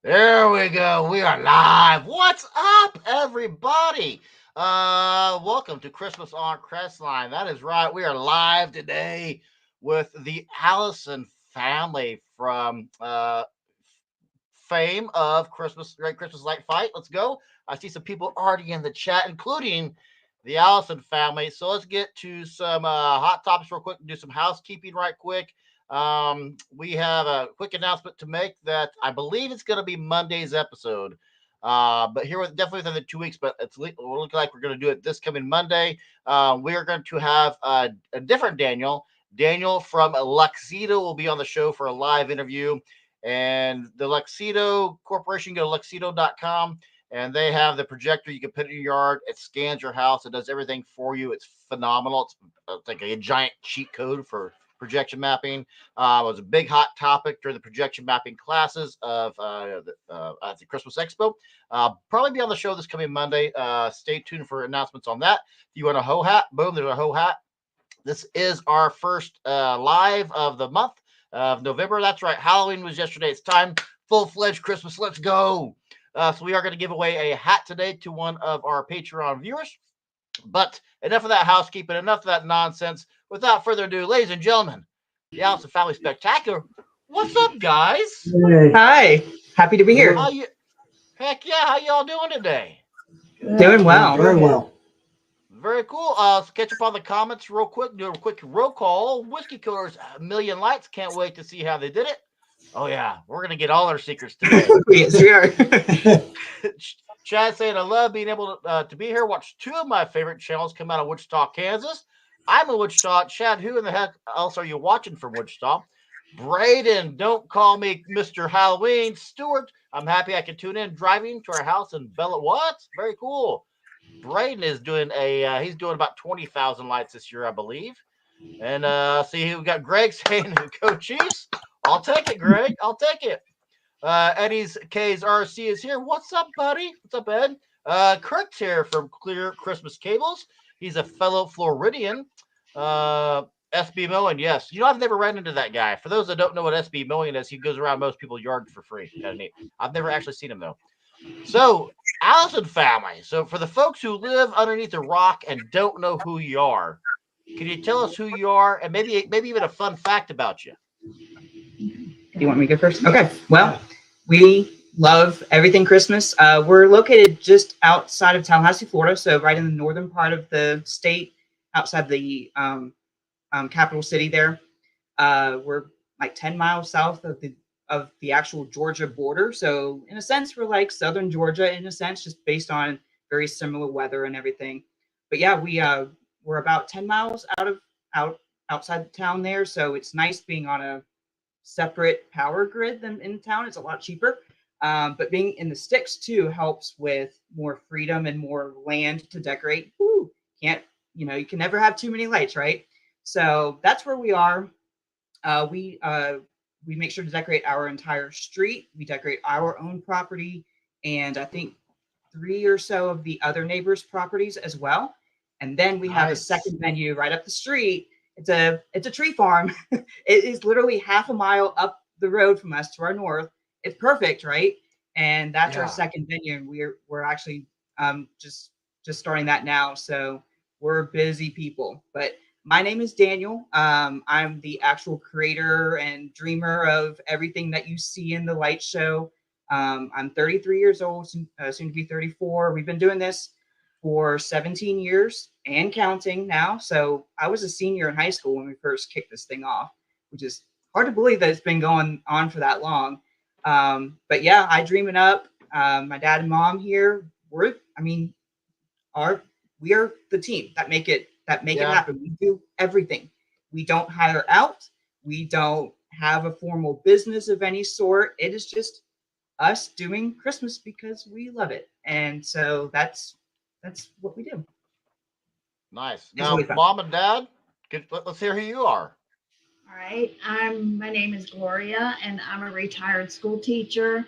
There we go. We are live. What's up, everybody? Welcome to Christmas on Crestline. That is right. We are live today with the Allison family from fame of Great Christmas Light Fight. Let's go. I see some people already in the chat, including the Allison family. So let's get to some hot topics real quick and do some housekeeping right quick. We have a quick announcement to make that I believe it's going to be Monday's episode. But here, definitely within the 2 weeks, but it's looking like we're going to do it this coming Monday. We are going to have a different Daniel. Daniel from Luxedo will be on the show for a live interview. And the Luxedo Corporation, go to luxedo.com, and they have the projector you can put in your yard. It scans your house. It does everything for you. It's phenomenal. It's like a giant cheat code for projection mapping. It was a big hot topic during the projection mapping classes of at the Christmas Expo. Probably be on the show this coming Monday. Stay tuned for announcements on that. If you want a hoe hat, boom, there's a hoe hat. This is our first live of the month of November. That's right. Halloween was yesterday. It's time. Full-fledged Christmas. Let's go. So we are going to give away a hat today to one of our Patreon viewers. But enough of that housekeeping. Enough of that nonsense. Without further ado, ladies and gentlemen, the Allison Family Spectacular. What's up, guys? Hey. Hi, happy to be here. Heck yeah, how y'all doing today? Doing well. Very well. Very cool. Let's catch up on the comments real quick. Do a quick roll call. Whiskey Coolers, a million lights. Can't wait to see how they did it. Oh, yeah. We're going to get all our secrets today. Yes, we are. Chad saying, I love being able to be here. Watch two of my favorite channels come out of Wichita, Kansas. I'm in Wichita. Chad, who in the heck else are you watching from Wichita? Braden, don't call me Mr. Halloween. Stuart, I'm happy I can tune in driving to our house in Bella. What? Very cool. Braden is doing he's doing about 20,000 lights this year, I believe. And see, we got Greg saying, go Chiefs. I'll take it, Greg. I'll take it. Eddie's K's RC is here. What's up, buddy? What's up, Ed? Kirk's here from Clear Christmas Cables. He's a fellow Floridian. SB Mowing, yes. You know, I've never ran into that guy. For those that don't know what SB Mowing is, he goes around most people's yards for free. Kind of neat. I've never actually seen him, though. So, Allison family. So, for the folks who live underneath a rock and don't know who you are, can you tell us who you are and maybe even a fun fact about you? Do you want me to go first? Okay. Well, we love everything Christmas. We're located just outside of Tallahassee, Florida, so right in the northern part of the state, outside the capital city there. We're like 10 miles south of the actual Georgia border. So in a sense, we're like southern Georgia in a sense, just based on very similar weather and everything. But yeah, we're about 10 miles outside the town there. So it's nice being on a separate power grid than in town. It's a lot cheaper. But being in the sticks too helps with more freedom and more land to decorate. Woo! You can never have too many lights, right? So that's where we are. We make sure to decorate our entire street. We decorate our own property, and I think 3 or so of the other neighbors' properties as well. And then we have a second venue right up the street. It's a tree farm. It is literally half a mile up the road from us to our north. It's perfect, right? And that's our second venue. And we're actually just starting that now. So we're busy people. But my name is Daniel. I'm the actual creator and dreamer of everything that you see in the light show. I'm 33 years old, soon to be 34. We've been doing this for 17 years and counting now. So I was a senior in high school when we first kicked this thing off, which is hard to believe that it's been going on for that long. But yeah, I dream it up. My dad and mom here, we are the team that make it happen. We do everything. We don't hire out. We don't have a formal business of any sort. It is just us doing Christmas because we love it. And so that's what we do. Nice. Now, Mom and Dad, let's hear who you are. All right. My name is Gloria, and I'm a retired school teacher.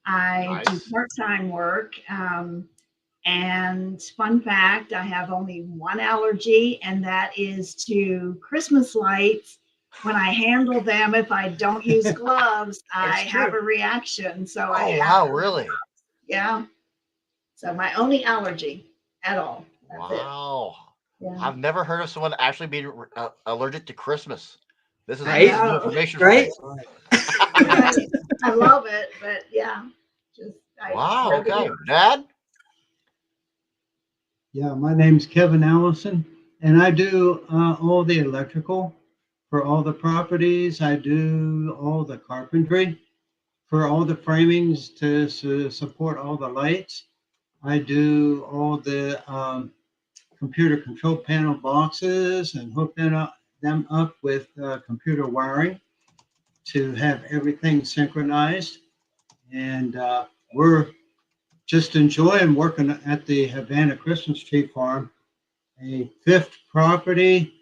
I do part-time work. And fun fact, I have only one allergy, and that is to Christmas lights when I handle them, if I don't use gloves, I have a reaction. So I Oh have wow, to, really? yeah. So my only allergy at all. That's it. Wow. Yeah. I've never heard of someone actually being allergic to Christmas. This is I this Right? is new know. information for Right? me. Right. I love it, but yeah, just I Wow. nobody Okay, else. Dad. Yeah, my name's Kevin Allison, and I do all the electrical for all the properties. I do all the carpentry for all the framings to support all the lights. I do all the computer control panel boxes and hook them up with computer wiring to have everything synchronized. And we're just enjoying working at the Havana Christmas Tree Farm, a fifth property.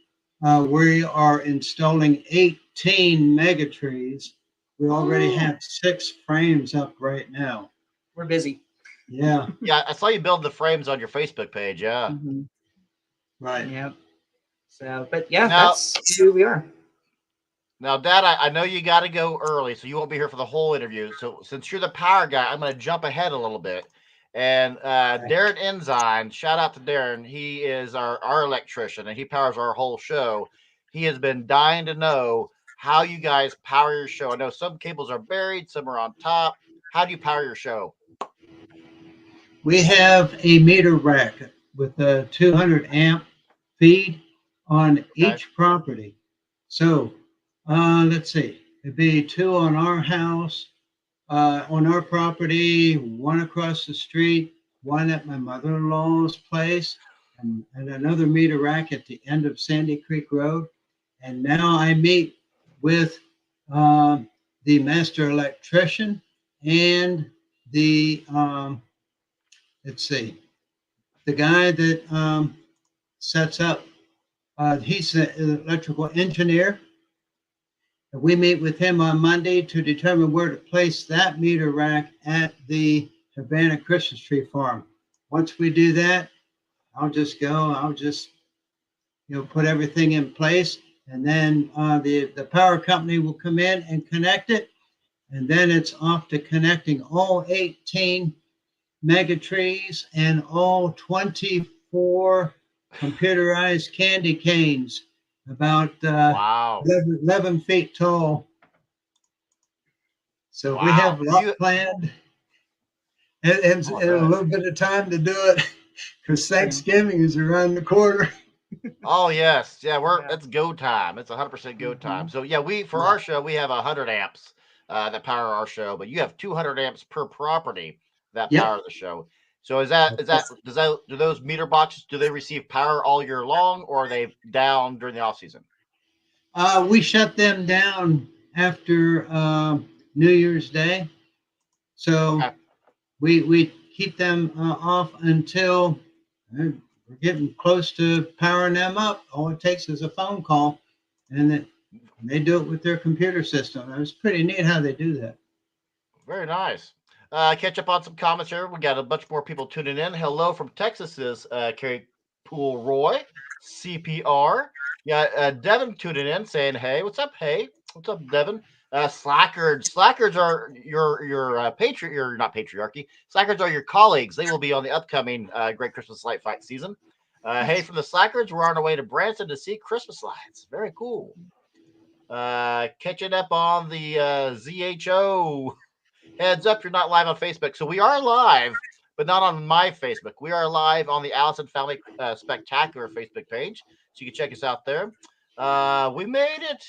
We are installing 18 mega trees. We already have 6 frames up right now. We're busy. Yeah, Yeah, I saw you build the frames on your Facebook page. Yeah. Mhm. right. Yep. So, but yeah, Now, that's who we are. now, Dad, I know you got to go early, so you won't be here for the whole interview. So, since you're the power guy, I'm going to jump ahead a little bit. And Darren Ensign, shout out to Darren. He is our electrician, and he powers our whole show. He has been dying to know how you guys power your show. I know some cables are buried, some are on top. How do you power your show? We have a meter rack with a 200 amp feed on Okay. each property. So let's see, it'd be 2 on our house, on our property, 1 across the street, 1 at my mother-in-law's place, and another meter rack at the end of Sandy Creek Road. And now I meet with the master electrician and the let's see, the guy that sets up. He's an electrical engineer. We meet with him on Monday to determine where to place that meter rack at the Havana Christmas Tree Farm. Once we do that, I'll just go. I'll just put everything in place, and then the power company will come in and connect it, and then it's off to connecting all 18 mega trees and all 24 computerized candy canes, about Wow. 11 feet tall. So we Wow. have a lot planned, and Oh, I a bet. little bit of time to do it because Thanksgiving is around the corner. Oh yes, yeah. Yeah. It's go time. It's 100% go time. Mhm. So yeah, we for our show we have 100 amps that power our show, but you have 200 amps per property that Yep. power the show. So do those meter boxes do they receive power all year long, or are they down during the off season? We shut them down after New Year's Day, so Okay. we keep them off until we're getting close to powering them up. All it takes is a phone call, and they do it with their computer system. It was pretty neat how they do that. Very nice. Catch up on some comments here. We got a bunch more people tuning in. Hello from Texas is Carrie Pool Roy, CPR. Yeah, Devin tuning in saying, "Hey, what's up? Hey, what's up, Devin?" Slackers are your you're not patriarchy. Slackers are your colleagues. They will be on the upcoming Great Christmas Light Fight season. Hey, from the Slackers, we're on our way to Branson to see Christmas lights. Very cool. Catching up on the ZHO. Heads up, you're not live on Facebook. So we are live, but not on my Facebook. We are live on the Allison Family Spectacular Facebook page. So you can check us out there. We made it.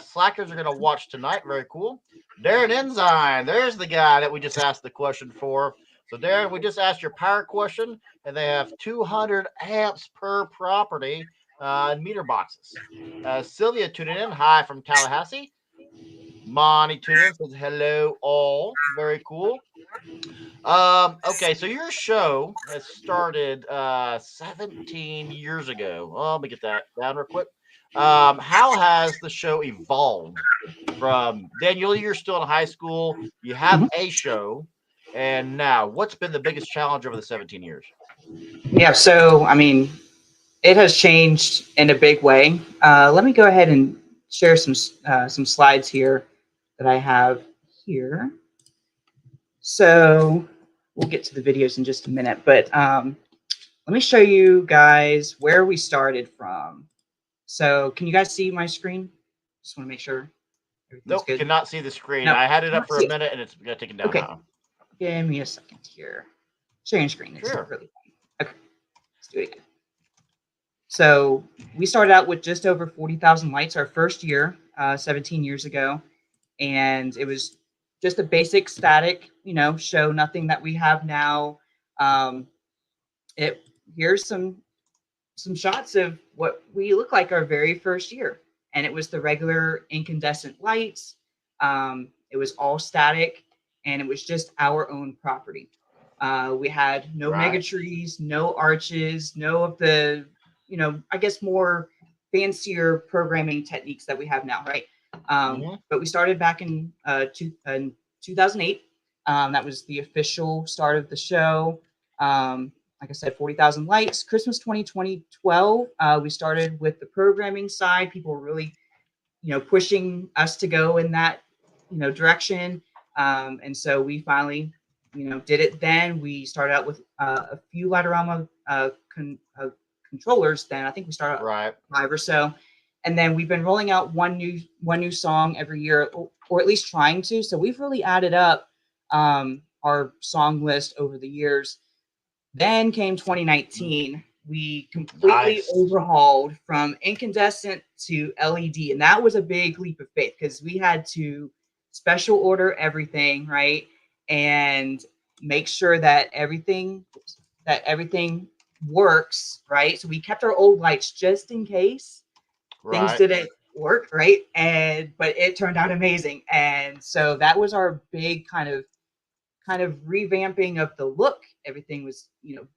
Slackers are going to watch tonight. Very cool. Darren Ensign. There's the guy that we just asked the question for. So, Darren, we just asked your power question, and they have 200 amps per property in meter boxes. Sylvia tuning in. Hi from Tallahassee. Monty tuning in says hello all. Very cool. Okay, so your show has started 17 years ago. Oh, let me get that down real quick. How has the show evolved from Daniel? You're still in high school. You have a show, and now what's been the biggest challenge over the 17 years? Yeah. So, I mean, it has changed in a big way. Let me go ahead and share some slides here that I have here. So we'll get to the videos in just a minute, but let me show you guys where we started from. So can you guys see my screen? Just want to make sure everything's Nope, good. cannot see the screen. No, I had it up cannot for see a it. minute and it's gonna take it down Okay. now. Give me a second here. Sharing screen is Sure. really fun. Okay, let's do it again. So we started out with just over 40,000 lights our first year, 17 years ago. And it was just a basic static, show, nothing that we have now. Here's some shots of what we look like our very first year. And it was the regular incandescent lights. It was all static, and it was just our own property. We had no mega trees, no arches, no of the, I guess more fancier programming techniques that we have now, right? But we started back in 2008. That was the official start of the show. Like I said, 40,000 lights. Christmas 2012, we started with the programming side. People were really, pushing us to go in that, direction. And so we finally, did it then. We started out with a few Lightorama controllers. Then I think we started out 5 or so. And then we've been rolling out one new song every year, or at least trying to. So we've really added up our song list over the years. Then came 2019. We completely overhauled from incandescent to LED. And that was a big leap of faith because we had to special order everything, right? And make sure that everything works, right? So we kept our old lights just in case things didn't work, right? But it turned out amazing. And so that was our big kind of revamping of the look. Everything was,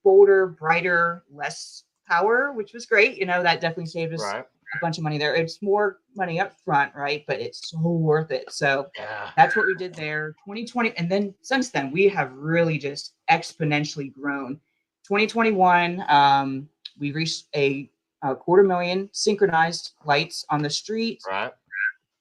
bolder, brighter, less power, which was great. That definitely saved us a bunch of money there. It's more money up front, right? But it's so worth it. So that's what we did there. 2020. And then since then, we have really just exponentially grown. 2021, we reached a 250,000 synchronized lights on the street.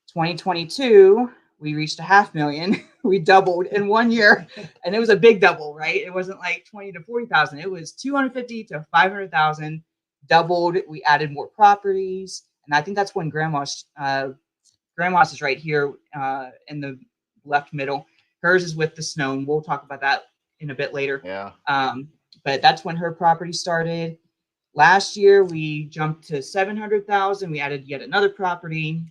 2022, we reached 500,000. We doubled in 1 year, and it was a big double, right? It wasn't like 20 to 40,000. It was 250 to 500,000, doubled. We added more properties, and I think that's when Grandma's is right here in the left middle. Hers is with the snow, and we'll talk about that in a bit later. Yeah. But that's when her property started. Last year, we jumped to 700,000. We added yet another property.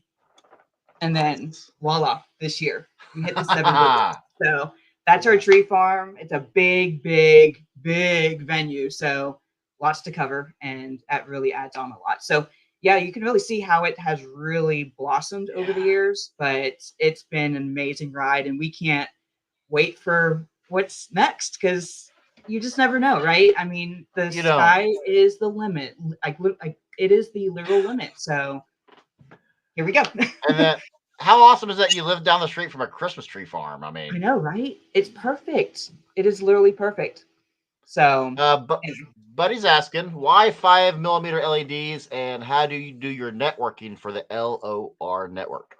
And then voila, this year we hit the 7 digits. So that's our tree farm. It's a big, big, big venue. So lots to cover, and that really adds on a lot. So yeah, you can really see how it has really blossomed over the years, but it's been an amazing ride, and we can't wait for what's next because you just never know, right? I mean, the sky is the limit. Like it is the literal limit. So here we go. And then, how awesome is that you live down the street from a Christmas tree farm? I mean, I know, right? It's perfect. It is literally perfect. So, but Buddy's asking, why 5mm LEDs, and how do you do your networking for the LOR network?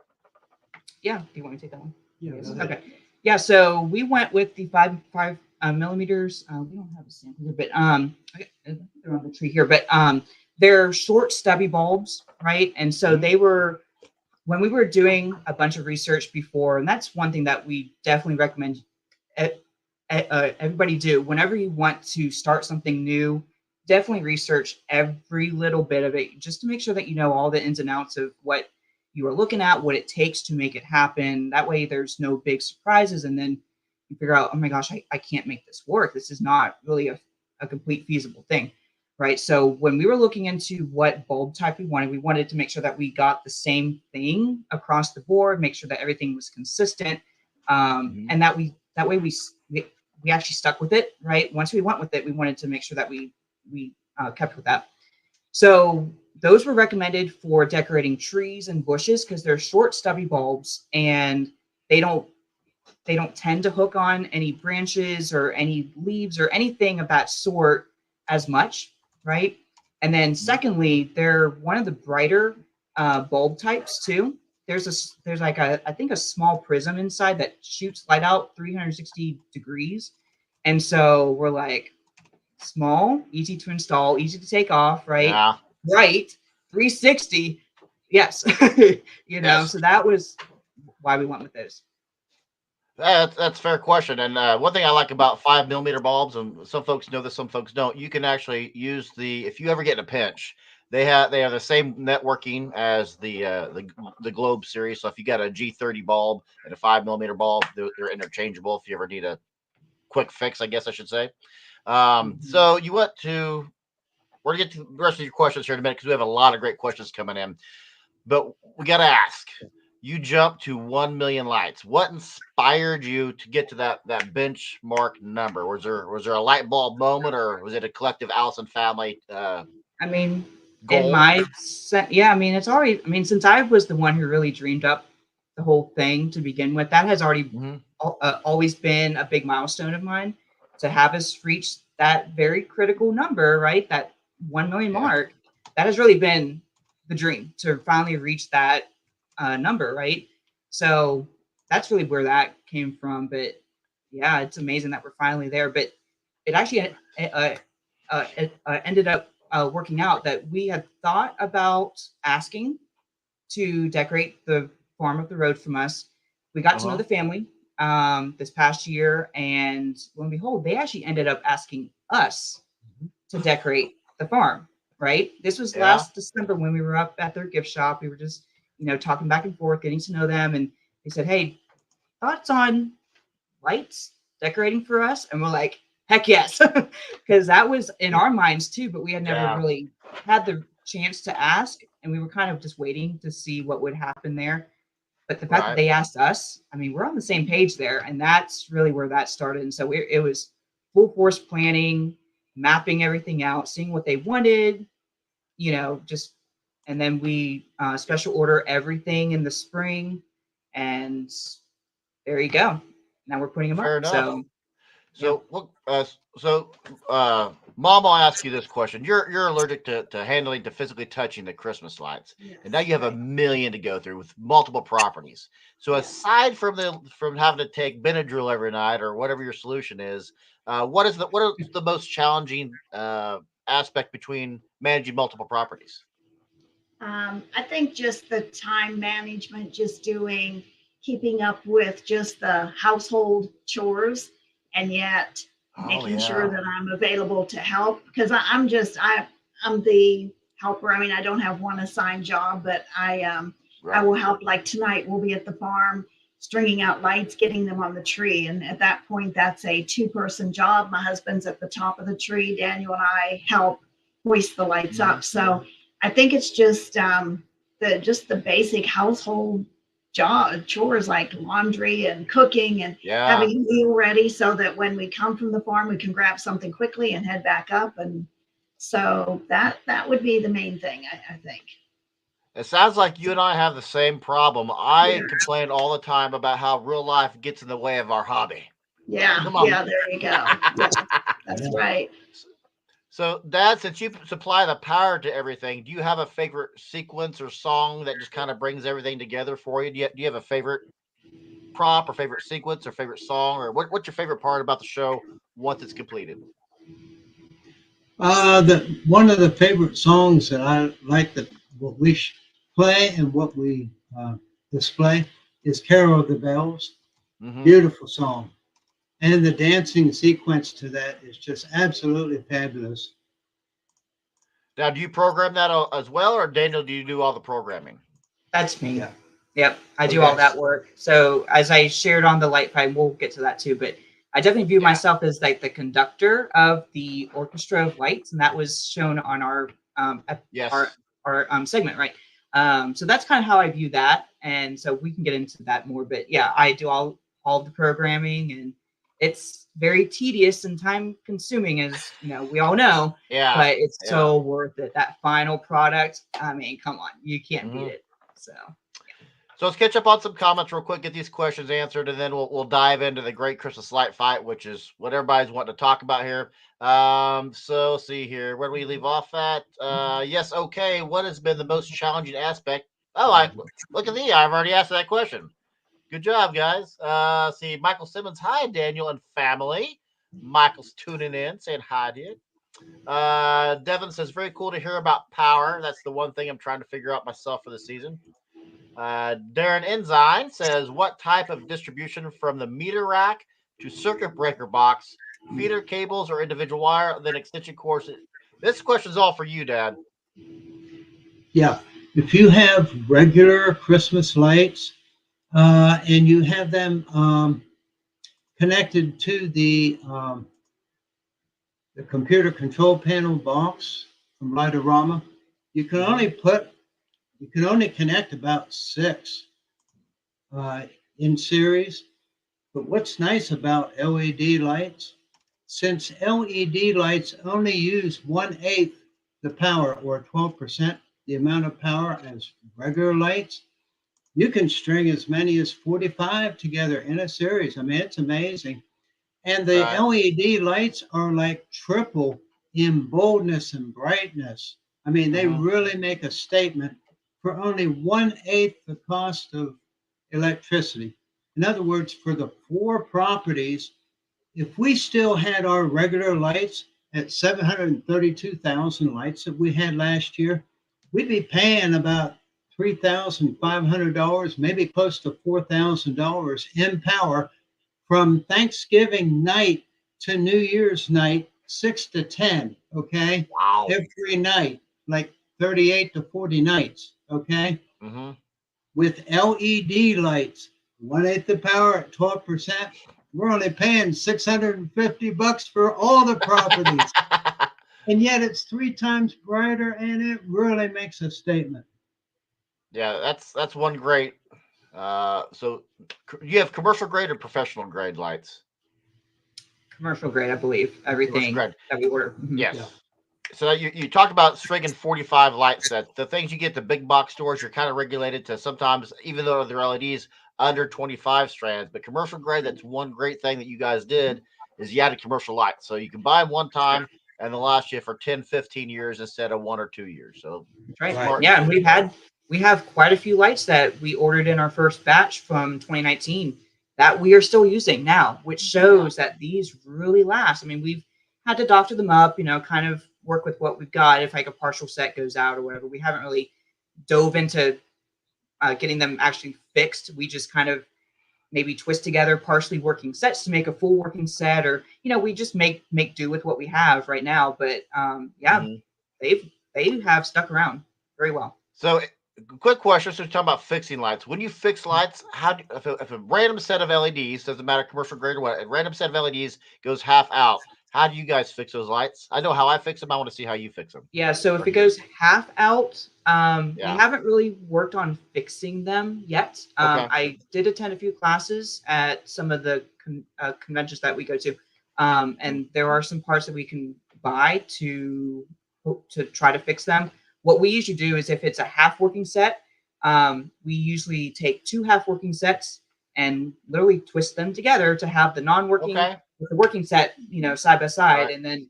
Yeah, do you want me to take that one? Yeah. Okay. Yeah, so we went with the 5 millimeters. We don't have a sample here, but they're on the tree here. But they're short, stubby bulbs, right? And so they were. When we were doing a bunch of research before, and that's one thing that we definitely recommend everybody do. Whenever you want to start something new, definitely research every little bit of it just to make sure that you know all the ins and outs of what you are looking at, what it takes to make it happen. That way there's no big surprises, and then you figure out, oh my gosh, I can't make this work. This is not really a complete feasible thing. Right. So when we were looking into what bulb type we wanted to make sure that we got the same thing across the board, make sure that everything was consistent. And that way we actually stuck with it. Right. Once we went with it, we wanted to make sure that we kept with that. So those were recommended for decorating trees and bushes because they're short, stubby bulbs, and they don't tend to hook on any branches or any leaves or anything of that sort as much. Right. And then secondly, they're one of the brighter bulb types too. There's like I think a small prism inside that shoots light out 360 degrees. And so we're like, small, easy to install, easy to take off, right? Yeah. Right. 360. Yes. Yes. So that was why we went with those. That's a fair question. And one thing I like about 5 millimeter bulbs, and some folks know this, some folks don't. You can actually use if you ever get in a pinch, they have the same networking as the Globe series. So if you got a G30 bulb and a 5 millimeter bulb, they're interchangeable. If you ever need a quick fix, I guess I should say. So you went to. We're gonna get to the rest of your questions here in a minute because we have a lot of great questions coming in. But we got to ask. You jumped to 1 million lights. What inspired you to get to that benchmark number? Was there a light bulb moment, or was it a collective Allison family I mean, in goal? yeah, I mean, it's already, I mean, since I was the one who really dreamed up the whole thing to begin with, that has already always been a big milestone of mine to have us reach that very critical number, right? That 1 million mark. That has really been the dream to finally reach that number, right? So that's really where that came from. But yeah, it's amazing that we're finally there. But it actually ended up working out that we had thought about asking to decorate the farm up the road from us. We got to know the family this past year, and lo and behold, they actually ended up asking us to decorate the farm. Right? This was last December when we were up at their gift shop. We were just, talking back and forth, getting to know them, and they said, "Hey, thoughts on lights decorating for us?" And we're like, "Heck yes," because that was in our minds too, but we had never really had the chance to ask, and we were kind of just waiting to see what would happen there. But the fact that they asked us, I mean, we're on the same page there, and that's really where that started. And so it was full force planning, mapping everything out, seeing what they wanted, just, and then we special order everything in the spring, and there you go. Now we're putting them Fair up. enough. So look, Mom, I'll ask you this question. You're allergic to handling, to physically touching the Christmas lights, and now you have 1 million to go through with multiple properties. So aside from having to take Benadryl every night or whatever your solution is, what is the most challenging aspect between managing multiple properties? I think just the time management, just keeping up with just the household chores, and yet making sure that I'm available to help, because I'm the helper. I mean, I don't have one assigned job, but I will help. Like tonight, we'll be at the farm stringing out lights, getting them on the tree, and at that point, that's a 2-person job. My husband's at the top of the tree. Daniel and I help hoist the lights up. So I think it's just the basic household chores like laundry and cooking and having a meal ready so that when we come from the farm, we can grab something quickly and head back up. And so that would be the main thing, I think. It sounds like you and I have the same problem. I complain all the time about how real life gets in the way of our hobby. Yeah, there you go. Yeah, that's right. So, Dad, since you supply the power to everything, do you have a favorite sequence or song that just kind of brings everything together for you? Do you have a favorite prop or favorite sequence or favorite song, or what's your favorite part about the show once it's completed? One of the favorite songs that I like what we play and what we display is "Carol of the Bells." Beautiful song. And the dancing sequence to that is just absolutely fabulous. Now, do you program that as well, or Daniel, do you do all the programming? That's me. Yeah. Yep. I do all that work. So as I shared on the light pipe, we'll get to that too, but I definitely view myself as like the conductor of the orchestra of lights, and that was shown on our segment, right? So that's kind of how I view that, and so we can get into that more. But yeah, I do all the programming, and it's very tedious and time consuming, as we all know. Yeah. But it's so worth it. That final product, I mean, come on, you can't beat it. So let's catch up on some comments real quick, get these questions answered, and then we'll dive into the Great Christmas Light Fight, which is what everybody's wanting to talk about here. So see here, where do we leave off at? Yes, okay. What has been the most challenging aspect? Oh, I look at me. I've already asked that question. Good job, guys. See, Michael Simmons. Hi, Daniel and family. Michael's tuning in, saying hi, dude. Devin says, very cool to hear about power. That's the one thing I'm trying to figure out myself for the season. Darren Enzyme says, what type of distribution from the meter rack to circuit breaker box, feeder cables, or individual wire, then extension cords? This question's all for you, Dad. Yeah. If you have regular Christmas lights and you have them connected to the computer control panel box from Lightorama, you can only connect about 6 in series. But what's nice about LED lights, since LED lights only use 1/8 the power, or 12% the amount of power as regular lights, you can string as many as 45 together in a series. I mean, it's amazing. And the Right. LED lights are like triple in boldness and brightness. I mean, they really make a statement for only 1/8 the cost of electricity. In other words, for the 4 properties, if we still had our regular lights at 732,000 lights that we had last year, we'd be paying about $3,500, maybe close to $4,000 in power from Thanksgiving night to New Year's night, 6 to 10, okay? Wow. Every night, like 38 to 40 nights, okay? Mm-hmm. With LED lights, 1/8 the power at 12%, we're only paying $650 for all the properties. And yet it's 3 times brighter, and it really makes a statement. Yeah, that's one great. So you have commercial grade or professional grade lights? Commercial grade, I believe. Commercial Everything grade. that we order. Yes. Yeah. So you talked about stringing 45 light sets. The things you get at the big box stores, you're kind of regulated to sometimes, even though they're LEDs, under 25 strands. But commercial grade, that's one great thing that you guys did is you added commercial lights. So you can buy them one time and they'll last you for 10, 15 years instead of 1 or 2 years. So Right. smart Yeah, and decision. we have quite a few lights that we ordered in our first batch from 2019 that we are still using now, which shows that these really last. I mean, we've had to doctor them up, kind of work with what we've got. If like a partial set goes out or whatever, we haven't really dove into getting them actually fixed. We just kind of maybe twist together partially working sets to make a full working set, or we just make do with what we have right now. But they have stuck around very well. So quick question. So we're talking about fixing lights. When you fix lights, how do, if a random set of LEDs, doesn't matter commercial grade or what, a random set of LEDs goes half out, how do you guys fix those lights? I know how I fix them. I want to see how you fix them. Yeah, so if it goes half out, we Yeah. haven't really worked on fixing them yet. Okay. I did attend a few classes at some of the conventions that we go to, and there are some parts that we can buy to try to fix them. What we usually do is if it's a half working set, we usually take 2 half working sets and literally twist them together to have the non-working with the working set, side by side, Right. and then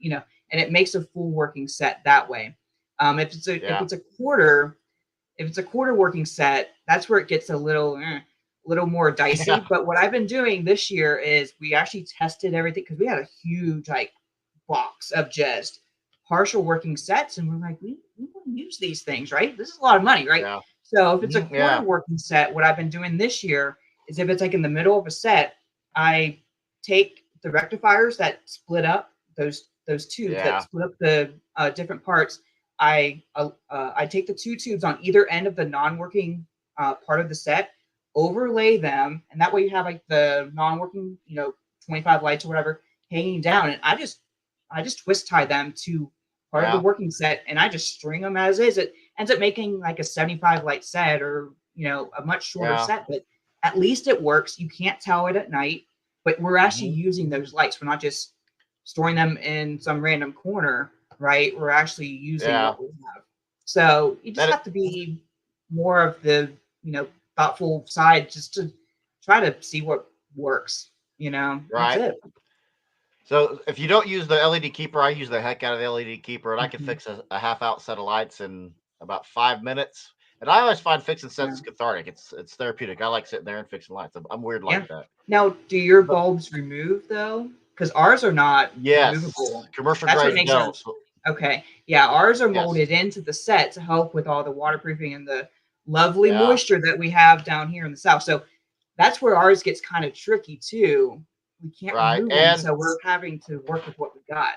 and it makes a full working set that way. If it's a Yeah. quarter working set, that's where it gets a little more dicey. Yeah. But what I've been doing this year is we actually tested everything because we had a huge box of just partial working sets, and we're like, we want to use these things, right? This is a lot of money, right? Yeah. So if it's a quarter Yeah. working set, what I've been doing this year is if it's like in the middle of a set, I take the rectifiers that split up those tubes Yeah. that split up the different parts. I take the 2 tubes on either end of the non-working part of the set, overlay them, and that way you have like the non-working, 25 lights or whatever hanging down, and I just twist tie them to part of the Yeah. working set, and I just string them as is. It ends up making like a 75 light set, or a much shorter Yeah. set, but at least it works. You can't tell it at night, but we're actually Mhm. using those lights. We're not just storing them in some random corner, right? We're actually using Yeah. what we have. So you just That have to be more of the thoughtful side just to try to see what works. That's Right. it. So if you don't use the LED keeper, I use the heck out of the LED keeper, and I can Mhm. fix a half out set of lights in about 5 minutes. And I always find fixing Yeah. sets cathartic. It's therapeutic. I like sitting there and fixing lights. I'm weird Yeah. like that. Now, do your But bulbs remove though? Because ours are not yes, removable. commercial That's what grade makes don't. them So okay. Yeah, ours are yes, molded into the set to help with all the waterproofing and the lovely yeah, moisture that we have down here in the south. So that's where ours gets kind of tricky too. We can't right. remove them, so we're having to work with what we got.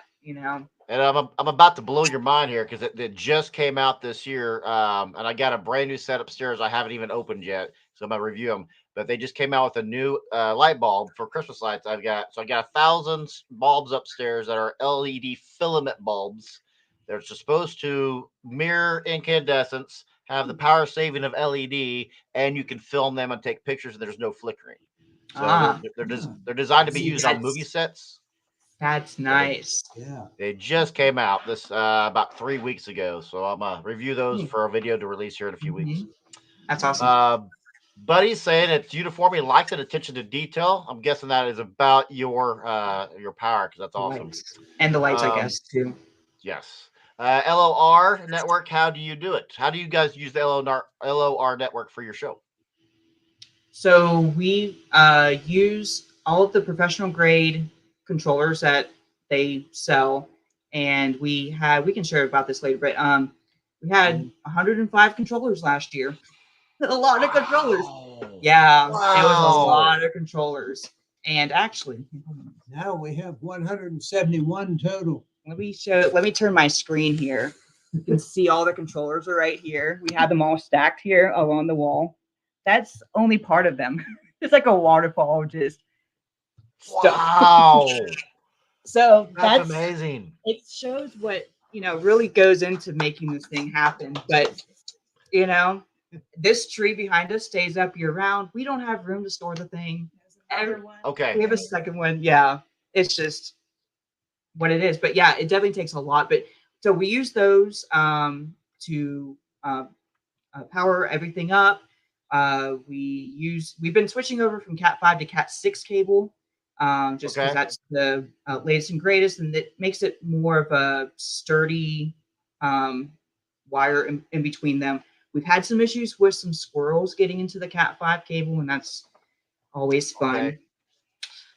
And I'm about to blow your mind here because it just came out this year, and I got a brand new set upstairs. I haven't even opened yet, so I'm gonna review them. But they just came out with a new light bulb for Christmas lights. I got 1,000 bulbs upstairs that are LED filament bulbs. They're supposed to mirror incandescence, have the power saving of LED, and you can film them and take pictures, and there's no flickering. So Ah, they're designed to be Very used on movie that's sets. that's So nice. yeah. they just came out this about 3 weeks ago, so I'm gonna review those for a video to release here in a few weeks. Mm-hmm. That's awesome. Uh, Buddy's saying it's uniformity, likes it, attention to detail. I'm guessing that is about your power because that's The awesome. lights and the lights, I Um, guess too. yes. LOR network. How do you do it? How do you guys use the LOR network for your show? So we use all of the professional grade controllers that they sell, and we can share about this later. But we had Mhm. 105 controllers last year. A lot of controllers. Wow! Yeah, it was a Wow! lot of controllers. And actually, Now we have 171 total. let me turn my screen here. You can see all the controllers are right here. We have them all stacked here along the wall. That's only part of them. It's like a waterfall of just stuff. Wow! So That's amazing. it shows what really goes into making this thing happen. But you know, this tree behind us stays up year round. We don't have room to store the thing. Okay. We have a second one. Yeah, it's just what it is. But yeah, it definitely takes a lot. But so we use those to power everything up. We've been switching over from Cat 5 to Cat 6 cable, just because Okay. that's the latest and greatest, and it makes it more of a sturdy um, wire in between them. We've had some issues with some squirrels getting into the Cat 5 cable, and that's always Okay. fun.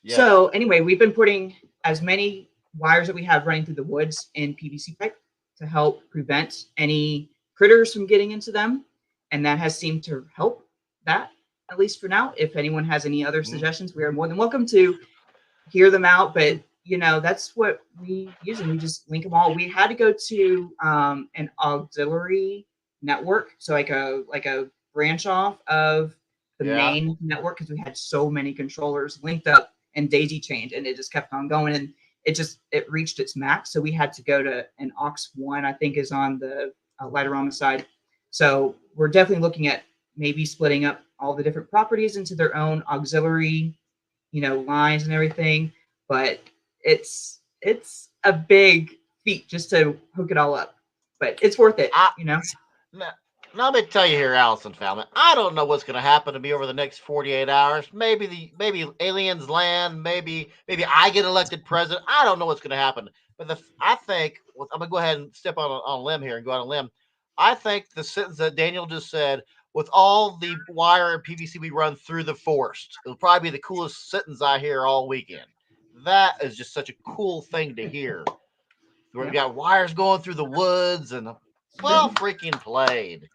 Yes. So anyway, we've been putting as many wires that we have running through the woods in PVC pipe to help prevent any critters from getting into them, and that has seemed to help that, at least for now. If anyone has any other Mhm. suggestions, we are more than welcome to hear them out. But that's what we use, and we just link them all. We had to go to an auxiliary network, so like a branch off of the Yeah. main network, because we had so many controllers linked up and daisy chained, and it just kept on going, and it reached its max. So we had to go to an aux 1, I think, is on the Lighterama side. So we're definitely looking at maybe splitting up all the different properties into their own auxiliary lines and everything. But it's a big feat just to hook it all up. But it's worth it. I now, now let me tell you here, Allison family. I don't know what's going to happen to me over the next 48 hours. Maybe aliens land. Maybe I get elected president. I don't know what's going to happen. But I think I'm going to go ahead and step on a limb here and go on a limb. I think the sentence that Daniel just said, with all the wire and PVC we run through the forest, it'll probably be the coolest sentence I hear all weekend. That is just such a cool thing to hear. We've Yep. got wires going through the woods and well freaking played.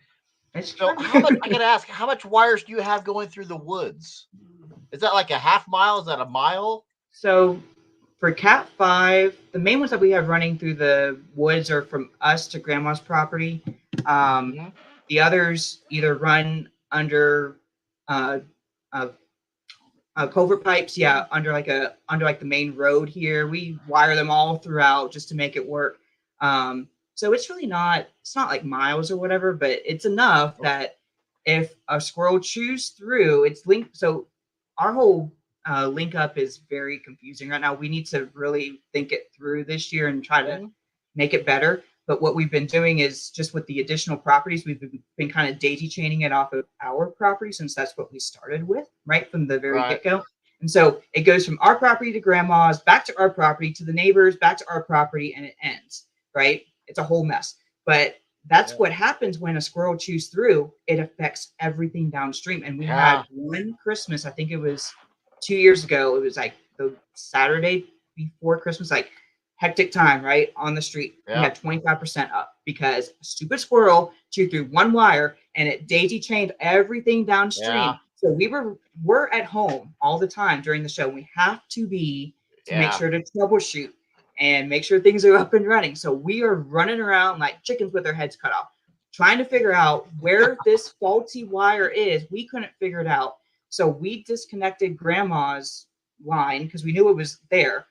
It's So fun. how much I gotta ask, how much wires do you have going through the woods? Is that like a half mile? Is that a mile? So for Cat 5, the main ones that we have running through the woods are from us to Grandma's property. Mhm. The others either run under uh, uh, culvert pipes, yeah, under the main road here. We wire them all throughout just to make it work. So it's not like miles or whatever, but it's enough that if a squirrel chews through, it's linked. So our whole link up is very confusing right now. We need to really think it through this year and try to Mhm. make it better. But what we've been doing is just with the additional properties, we've been kind of daisy chaining it off of our property, since that's what we started with right from the very Right. get-go. And so it goes from our property to grandma's, back to our property, to the neighbors, back to our property, and it ends, right? It's a whole mess. But that's what happens when a squirrel chews through. It affects everything downstream. And we had one Christmas, I think it was 2 years ago. It was like the Saturday before Christmas, like hectic time, right? On the street. We had 25% up because a stupid squirrel chewed through one wire and it daisy chained everything downstream. Yeah. So we're at home all the time during the show. We have to be to make sure to troubleshoot and make sure things are up and running. So we are running around like chickens with their heads cut off, trying to figure out where this faulty wire is. We couldn't figure it out. So we disconnected grandma's line because we knew it was there,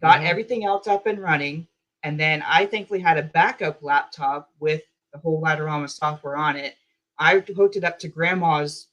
got everything else up and running. And then I thankfully had a backup laptop with the whole Ladorama software on it. I hooked it up to grandma's,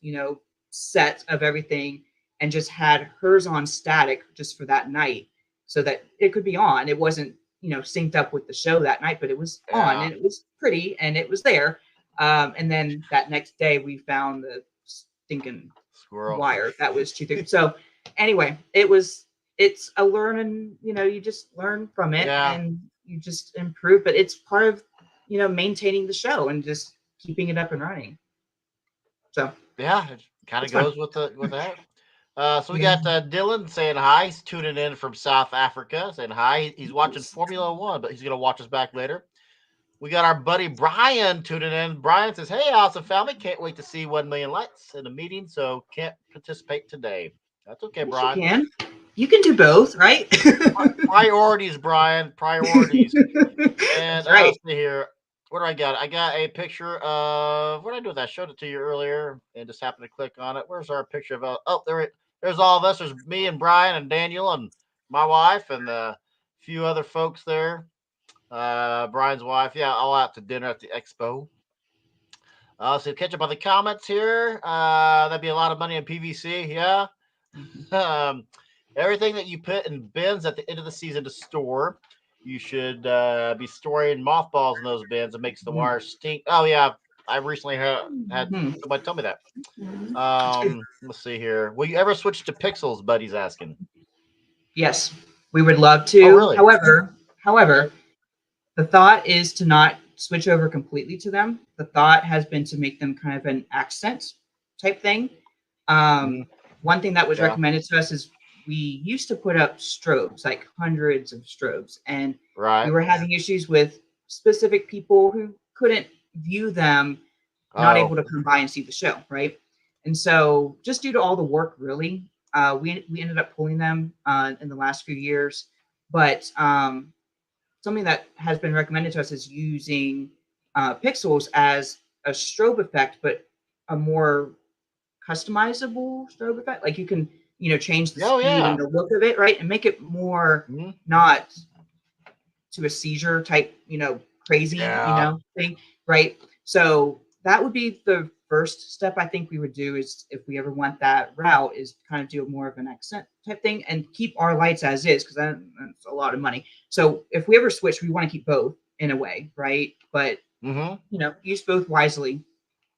set of everything and just had hers on static just for that night so that it could be on. It wasn't, synced up with the show that night, but it was on and it was pretty and it was there. And then that next day we found the stinking Squirrel wire that was too thick. So anyway, it's a learning, you just learn from it and you just improve, but it's part of, maintaining the show and just keeping it up and running. So it kind of goes with that. So we got Dylan saying hi. He's tuning in from South Africa, saying hi. He's watching Formula One, but he's gonna watch us back later. We got our buddy Brian tuning in. Brian says, "Hey, awesome family! Can't wait to see 1 million likes in the meeting. So can't participate today. That's okay, yes, Brian. You can do both, right? Priorities, Brian. Priorities. And right. let's see here. What do I got? I got a picture of what did I do with that? I showed it to you earlier and just happened to click on it. Where's our picture of there's all of us. There's me and Brian and Daniel and my wife and a few other folks there. Brian's wife. Yeah, all out to dinner at the expo. So catch up on the comments here. That'd be a lot of money in PVC. Yeah. Everything that you put in bins at the end of the season to store, you should be storing mothballs in those bins. It makes the wire stink. Oh yeah, I recently had somebody tell me that. Let's see here. Will you ever switch to pixels? Buddy's asking. Yes, we would love to. Oh, really? However, the thought is to not switch over completely to them. The thought has been to make them kind of an accent type thing. One thing that was recommended to us is we used to put up strobes, like hundreds of strobes, and we were having issues with specific people who couldn't view them, not able to come by and see the show, right? And so just due to all the work, really, we ended up pulling them in the last few years. But something that has been recommended to us is using pixels as a strobe effect, but a more customizable strobe effect. Like you can, change the speed and the look of it, right? And make it more not to a seizure type, crazy, thing, right? So that would be the first step I think we would do is if we ever went that route is kind of do more of an accent type thing and keep our lights as is because that's a lot of money. So if we ever switch, we want to keep both in a way, right? But use both wisely.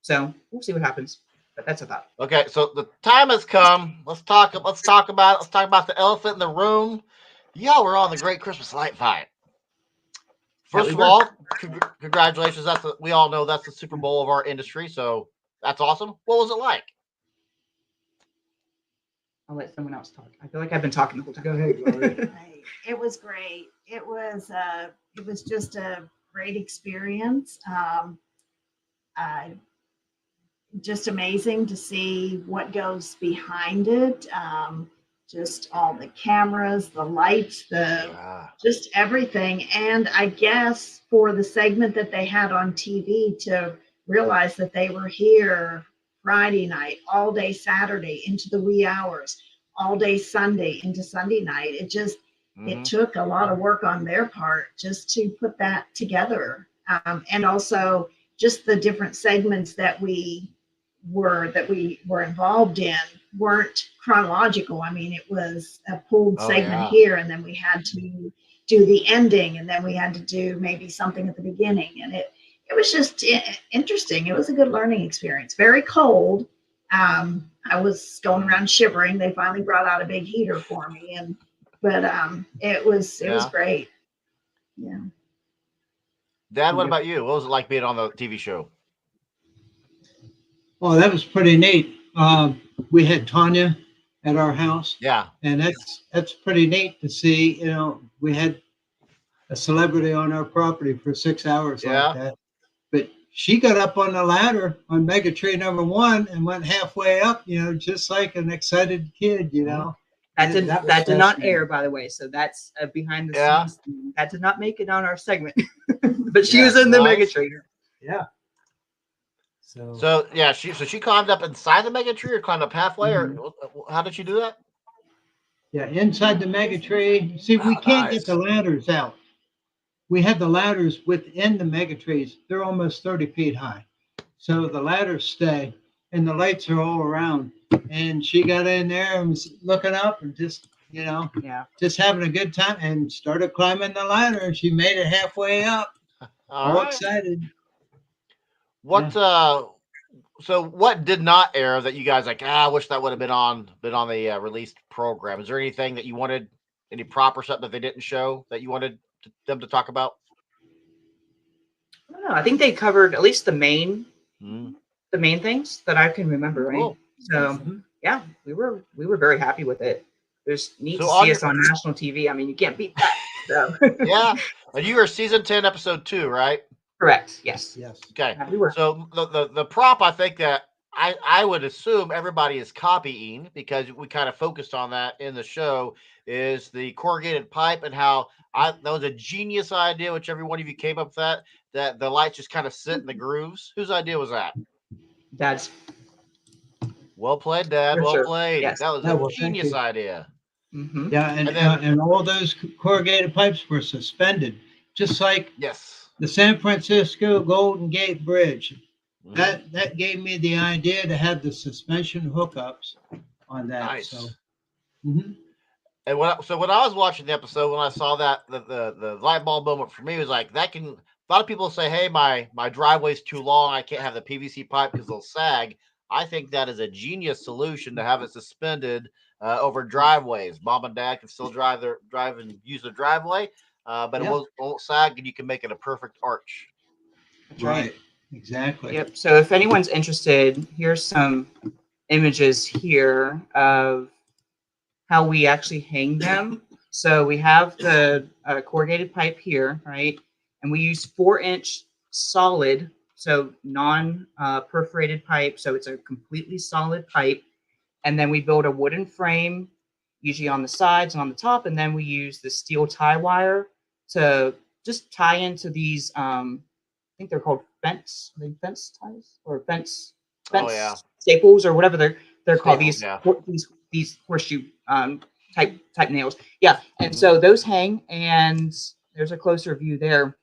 So we'll see what happens. But that's a thought. Okay, so the time has come. Let's talk about the elephant in the room. Yeah, we're on the Great Christmas Light Fight. First of all, congratulations. We all know that's the Super Bowl of our industry, so that's awesome. What was it like? I'll let someone else talk. I feel like I've been talking the whole time. Go ahead, Gloria. It was great. It was just a great experience. Just amazing to see what goes behind it. Just all the cameras, the lights, just everything. And I guess for the segment that they had on TV to realize that they were here Friday night, all day Saturday into the wee hours, all day Sunday into Sunday night. It took a lot of work on their part just to put that together. And also just the different segments that we were involved in weren't chronological. I mean, it was a pulled Oh segment yeah. here, and then we had to do the ending, and then we had to do maybe something at the beginning, and it was just interesting. It was a good learning experience. Very cold. I was going around shivering. They finally brought out a big heater for me, and but it was Yeah. great. Yeah. Dad, what Yep. about you? What was it like being on the TV show? Oh, that was pretty neat. We had Tanya at our house, Yeah. and that's pretty neat to see. You know, we had a celebrity on our property for 6 hours like Yeah. that. But she got up on the ladder on Mega Tree #1 and went halfway up, just like an excited kid, Mhm. That was That did not air, fascinating. by the way. So that's a behind the Yeah. scenes thing. That did not make it on our segment, but she Yeah. was in the mega Nice. trainer. Yeah. So, So yeah, she climbed up inside the mega tree or climbed up halfway, or mhm. how did she do that? Yeah, inside the Mega Tree. See, we Oh, can't get the nice. ladders out. We have the ladders within the Mega Trees. They're almost 30 feet high. So the ladders stay and the lights are all around. And she got in there and was looking up and Yeah. just having a good time and started climbing the ladder. And she made it halfway up, All all right. excited. Yeah. What so what did not air that you guys like? I wish that would have been on the released program. Is there anything that you wanted, any prop or something that they didn't show that you wanted them to talk about? I don't know. I think they covered at least Mm, the main things that I can remember, right? cool. So Mhm. yeah, we were very happy with it. It was neat So to on see your us on national TV. I mean, you can't beat that. So yeah, and you are season 10, episode 2, right? correct. Yes. Yes. Okay. We were. So the prop I think that I would assume everybody is copying because we kind of focused on that in the show is the corrugated pipe and how that was a genius idea, which every one of you came up with that the lights just kind of sit in the grooves. Whose idea was that? That's Well played, Dad. for Well sure. played. Yes. That was a Yeah, well, thank genius you. idea. Mm-hmm. Yeah, and And then and all those corrugated pipes were suspended, just like yes. the San Francisco Golden Gate Bridge. Hmm. That gave me the idea to have the suspension hookups on that. So, Nice. mhm. And when I was watching the episode, when I saw that the light bulb moment for me was like that can a lot of people say, hey, my driveway's too long, I can't have the PVC pipe because they'll sag. I think that is a genius solution to have it suspended over driveways. Mom and dad can still drive and use the driveway, but it Yeah, won't sag, and you can make it a perfect arch. That's right. right, exactly. Yep. So if anyone's interested, here's some images here of how we actually hang them. So we have the corrugated pipe here, right? And we use 4-inch solid, so non perforated pipe. So it's a completely solid pipe. And then we build a wooden frame, usually on the sides and on the top. And then we use the steel tie wire to just tie into these. I think they're called fence ties or Oh yeah, fence staples or whatever they're called. staples. These Yeah. these horseshoe type nails. Yeah, and Mhm. so those hang, and there's a closer view there.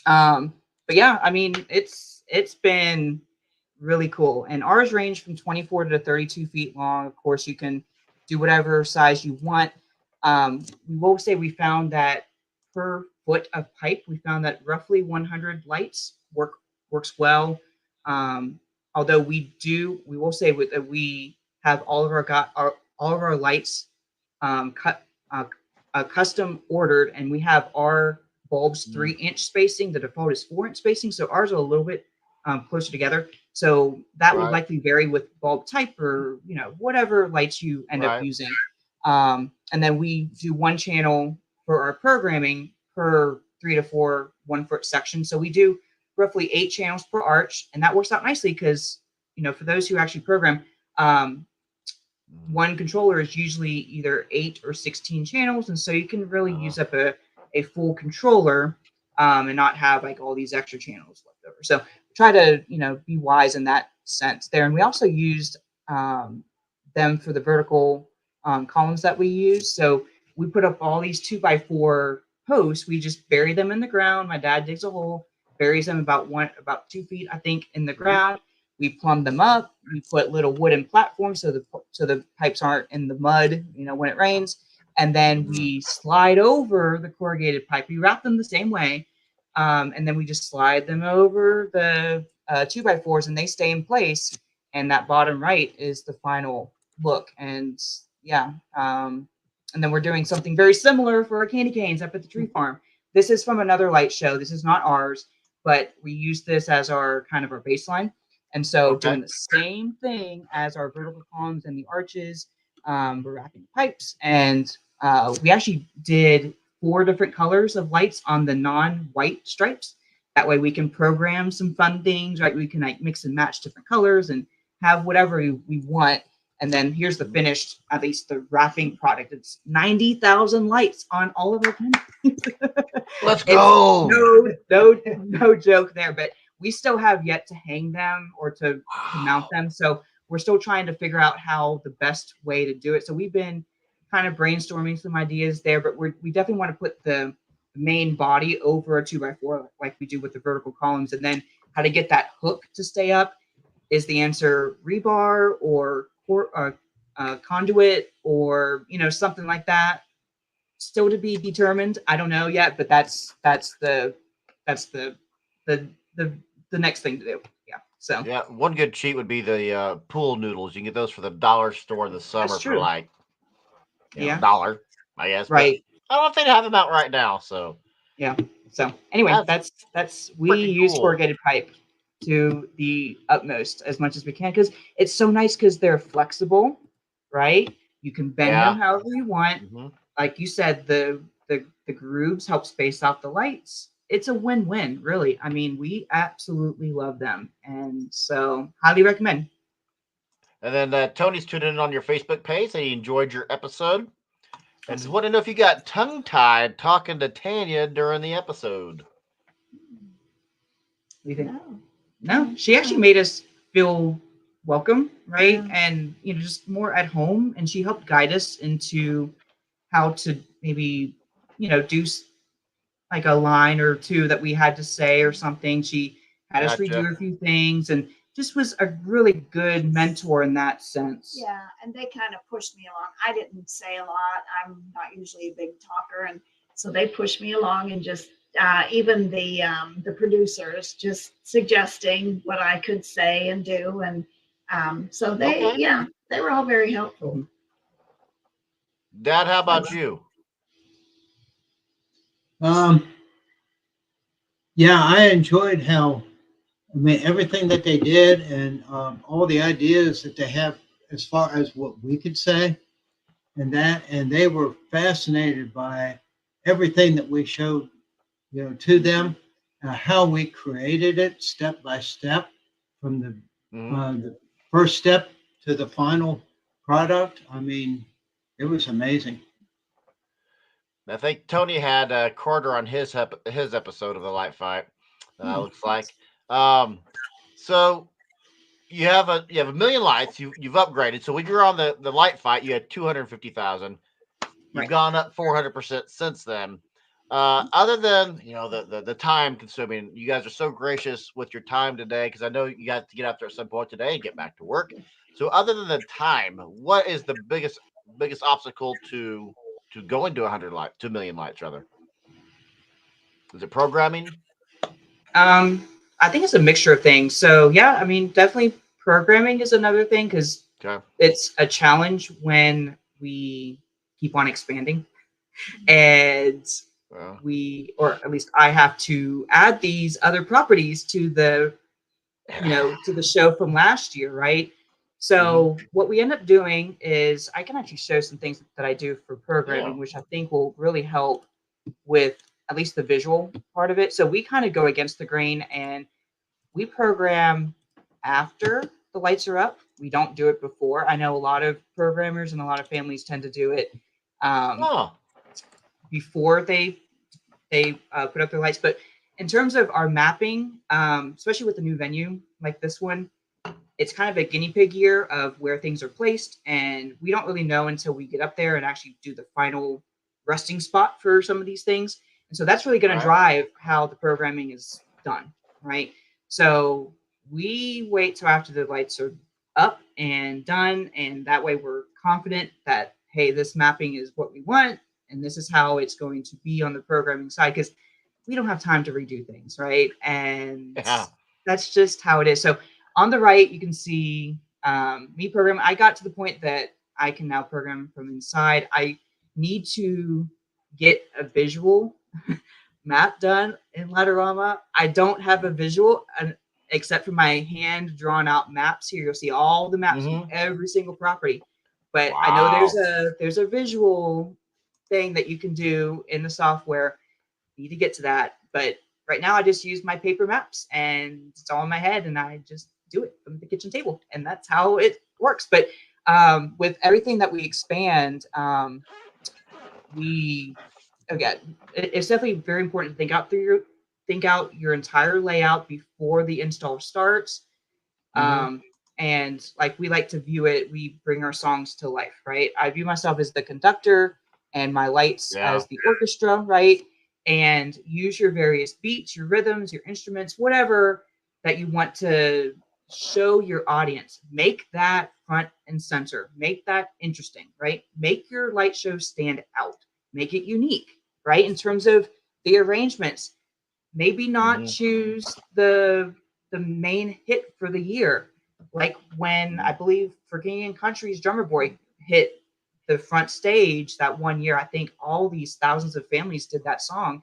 But yeah, I mean it's been really cool, and ours range from 24 to 32 feet long. Of course, you can do whatever size you want. We will say we found that per foot of pipe, we found that roughly 100 lights works well. Um, Although we will say that we have all of our lights cut custom ordered, and we have our bulbs Mhm. 3-inch spacing. The default is 4-inch spacing, so ours are a little bit closer together. So that would Right. likely vary with bulb type or whatever lights you end up Right. using. And then we do one channel for our programming per 3 to 4 1-foot sections. So we do roughly 8 channels per arch, and that works out nicely because for those who actually program, Mhm. one controller is usually either 8 or 16 channels, and so you can really use up a full controller and not have like all these extra channels left over. So try to be wise in that sense there. And we also used them for the vertical columns that we use. So we put up all these 2x4 posts. We just bury them in the ground. My dad digs a hole, buries them about 2 feet, I think, in the ground. We plumb them up. We put little wooden platforms so the pipes aren't in the mud, when it rains. And then we slide over the corrugated pipe. We wrap them the same way, and then we just slide them over the 2x4s, and they stay in place. And that bottom right is the final look. And yeah, and then we're doing something very similar for our candy canes up at the tree farm. This is from another light show. This is not ours, but we use this as our kind of our baseline. And so doing the same thing as our vertical columns and the arches, we're wrapping pipes. And we actually did 4 different colors of lights on the non-white stripes. That way we can program some fun things, right? We can like mix and match different colors and have whatever we want. And then here's the finished, at least the wrapping product. It's 90,000 lights on all of our paintings. Let's go. No joke there, but we still have yet to hang them or to mount them. So we're still trying to figure out how the best way to do it. So we've been kind of brainstorming some ideas there, but we definitely want to put the main body over a 2x4 like we do with the vertical columns. And then how to get that hook to stay up. Is the answer rebar or conduit or something like that? Still to be determined. I don't know yet, but that's the next thing to do. Yeah. So yeah, one good cheat would be the pool noodles. You can get those for the dollar store in the summer for like $1, I guess. Right. But I don't know if they'd have them out right now. So yeah. So anyway, that's we use corrugated pipe to the utmost as much as we can because it's so nice because they're flexible, right? You can bend them however you want. Like you said, the grooves help space out the lights. It's a win-win, really. I mean, we absolutely love them, and so highly recommend. And then Tony's tuned in on your Facebook page and he enjoyed your episode. And just want to know if you got tongue-tied talking to Tanya during the episode. No, she actually made us feel welcome, right? And just more at home. And she helped guide us into how to maybe, do like a line or two that we had to say or something. She had us redo a few things and just was a really good mentor in that sense. Yeah, and they kind of pushed me along. I didn't say a lot. I'm not usually a big talker, and so they pushed me along and just even the producers just suggesting what I could say and do, and so they were all very helpful. Dad, how about you? Yeah, I enjoyed everything that they did and all the ideas that they have as far as what we could say and they were fascinated by everything that we showed, to them, how we created it step by step from the first step to the final product. I mean, it was amazing. I think Tony had a quarter on his episode of the Light Fight. Looks like. So you have a million lights. You've upgraded. So when you're on the Light Fight, you had 250,000. You've gone up 400% since then. Other than the time consuming, you guys are so gracious with your time today because I know you got to get out there at some point today and get back to work. So other than the time, what is the biggest obstacle to going to 2 million lights rather? Is it programming? I think it's a mixture of things. So yeah, I mean, definitely programming is another thing because it's a challenge when we keep on expanding and or at least I have to add these other properties to the to the show from last year, right? So what we end up doing is I can actually show some things that I do for programming, which I think will really help with at least the visual part of it. So we kind of go against the grain and we program after the lights are up. We don't do it before. I know a lot of programmers and a lot of families tend to do it before they put up their lights. But in terms of our mapping, especially with the new venue like this one, it's kind of a guinea pig year of where things are placed. And we don't really know until we get up there and actually do the final resting spot for some of these things. And so that's really going to drive how the programming is done, right? So we wait till after the lights are up and done, and that way we're confident that, hey, this mapping is what we want, and this is how it's going to be on the programming side, because we don't have time to redo things, right? And Yeah. that's just how it is. So on the right, you can see me program. I got to the point that I can now program from inside. I need to get a visual map done in Letterama. I don't have a visual except for my hand drawn out maps here. You'll see all the maps from Mhm. every single property. But I know Wow. there's a visual thing that you can do in the software. Need to get to that. But right now I just use my paper maps and it's all in my head and I just do it from the kitchen table. And that's how it works. But with everything that we expand, we again, it's definitely very important to think out your entire layout before the install starts. Mhm. Um, and like we like to view it, we bring our songs to life, right? I view myself as the conductor and my lights Yeah. as the orchestra, right? And use your various beats, your rhythms, your instruments, whatever that you want to show your audience. Make that front and center. Make that interesting, right? Make your light show stand out. Make it unique, right? In terms of the arrangements, maybe not Mhm. choose the main hit for the year, like when I Mhm. believe for King and Country's Drummer Boy hit the front stage that one year. I think all these thousands of families did that song.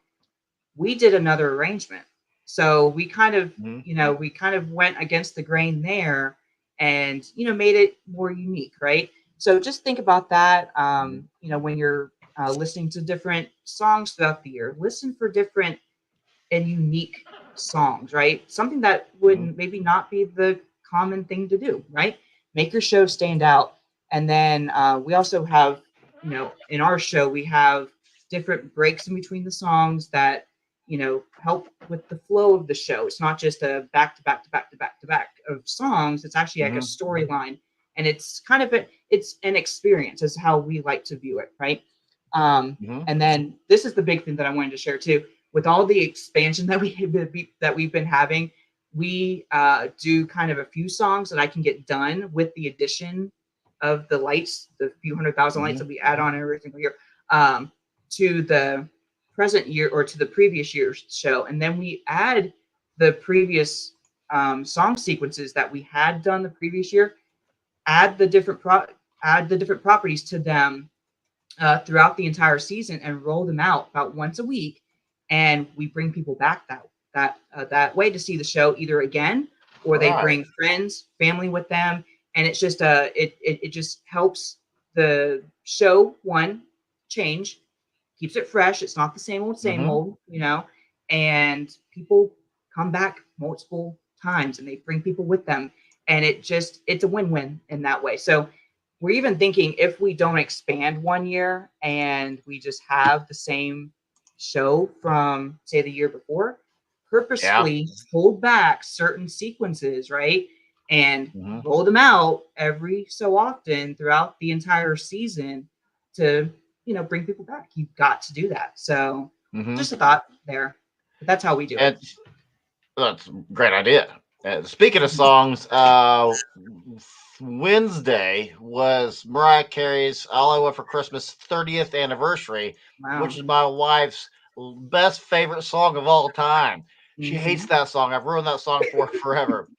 We did another arrangement, so we kind of Mhm. we kind of went against the grain there, and made it more unique, right? So just think about that. Mhm. When you're listening to different songs throughout the year, listen for different and unique songs, right? Something that would Mhm. maybe not be the common thing to do, right? Make your show stand out. And then we also have, in our show, we have different breaks in between the songs that, help with the flow of the show. It's not just a back to back to back to back to back of songs. It's actually like a Mhm. storyline. And it's kind of it's an experience, is how we like to view it, right? Mhm. And then this is the big thing that I wanted to share too. With all the expansion that we've been having, we do kind of a few songs that I can get done with the addition of the lights, the few 100,000 lights Mhm. that we add on every single year, um, to the present year or to the previous year's show, and then we add the previous song sequences that we had done the previous year, add the different properties to them throughout the entire season and roll them out about once a week, and we bring people back that way to see the show either again, or they Right. bring friends, family with them, and it's just it just helps the show one change, keeps it fresh. It's not the same Mhm. old, and people come back multiple times and they bring people with them, and it's a win-win in that way. So we're even thinking, if we don't expand one year and we just have the same show from say the year before, Yeah. purposefully hold back certain sequences, right? And Mhm. roll them out every so often throughout the entire season to, bring people back. You've got to do that. So Mhm. just a thought there. But that's how we do it. It's That's a great idea. Speaking of Mhm. songs, Wednesday was Mariah Carey's "All I Want for Christmas" 30th anniversary, which Wow. is my wife's best favorite song of all time. She hates Hmm. that song. I've ruined that song for her forever.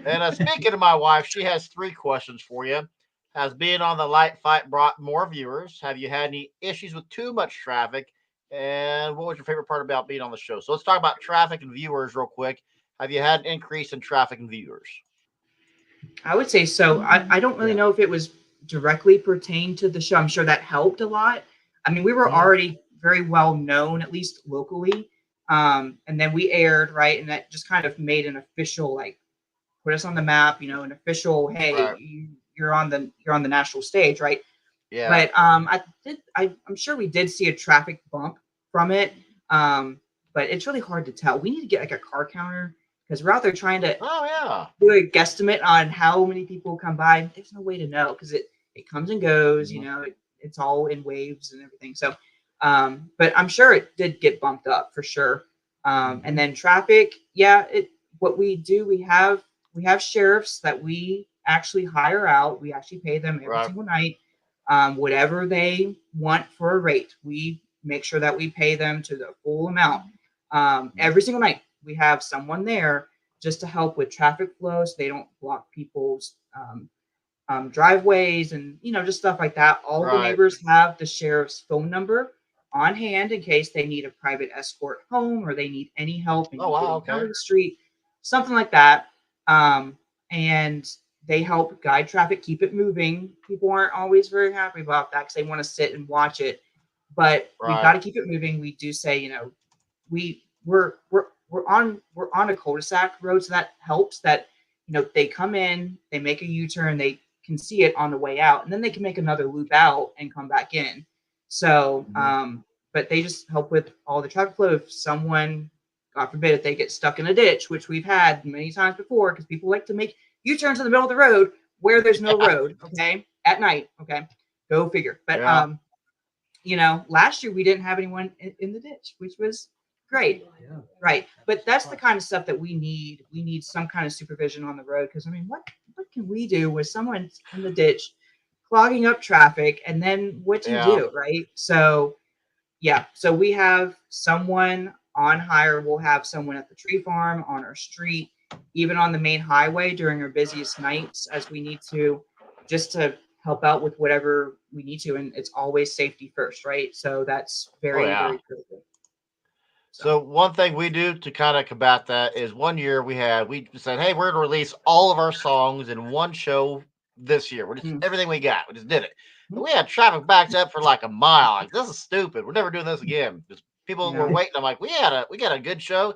And speaking of my wife, she has three questions for you. Has being on the light fight brought more viewers? Have you had any issues with too much traffic? And what was your favorite part about being on the show? So let's talk about traffic and viewers real quick. Have you had an increase in traffic and viewers? I would say so. I don't really Yeah. know if it was directly pertained to the show. I'm sure that helped a lot. I mean, we were Mhm. already very well known, at least locally. And then we aired, right? And that just kind of made an official, like, put us on the map, an official, hey, Right. you're on the national stage, right? Yeah. But I'm sure we did see a traffic bump from it. Um, but it's really hard to tell. We need to get like a car counter, because we're out there trying to Oh yeah. do a guesstimate on how many people come by. There's no way to know, because it comes and goes. Mhm. It's all in waves and everything. So, but I'm sure it did get bumped up for sure. And Mhm. then traffic, yeah. What we do, we have sheriffs that we actually hire out. We actually pay them every Right. single night, whatever they want for a rate. We make sure that we pay them to the full amount. Every single night we have someone there just to help with traffic flow, so they don't block people's driveways and just stuff like that. All the Right. neighbors have the sheriff's phone number on hand in case they need a private escort home or they need any help in Oh, wow, getting out okay. of the street, something like that. And they help guide traffic, keep it moving. People aren't always very happy about that because they want to sit and watch it, but we've got to Right. keep it moving. We do say, we're on a cul-de-sac road, so that helps that they come in, they make a U-turn, they can see it on the way out, and then they can make another loop out and come back in. So but they just help with all the traffic flow. If someone, God forbid, if they get stuck in a ditch, which we've had many times before, because people like to make U-turns in the middle of the road where there's no road, okay, at night, okay, go figure. But Yeah. last year we didn't have anyone in the ditch, which was great. Yeah. Right. But that's the kind of stuff that we need. We need some kind of supervision on the road, because I mean, what can we do with someone in the ditch clogging up traffic, and then what do you Yeah. do, right? So yeah, so we have someone on hire. We'll have someone at the tree farm, on our street, even on the main highway during our busiest nights as we need to, just to help out with whatever we need to. And it's always safety first, right? So that's Oh, very, yeah. very critical. So one thing we do to kind of combat that is one year we said, hey, we're going to release all of our songs in one show this year. We're just everything we got. We just did it. And we had traffic backed up for like a mile. Like, this is stupid. We're never doing this again. Just people were waiting. I'm like, we got a good show.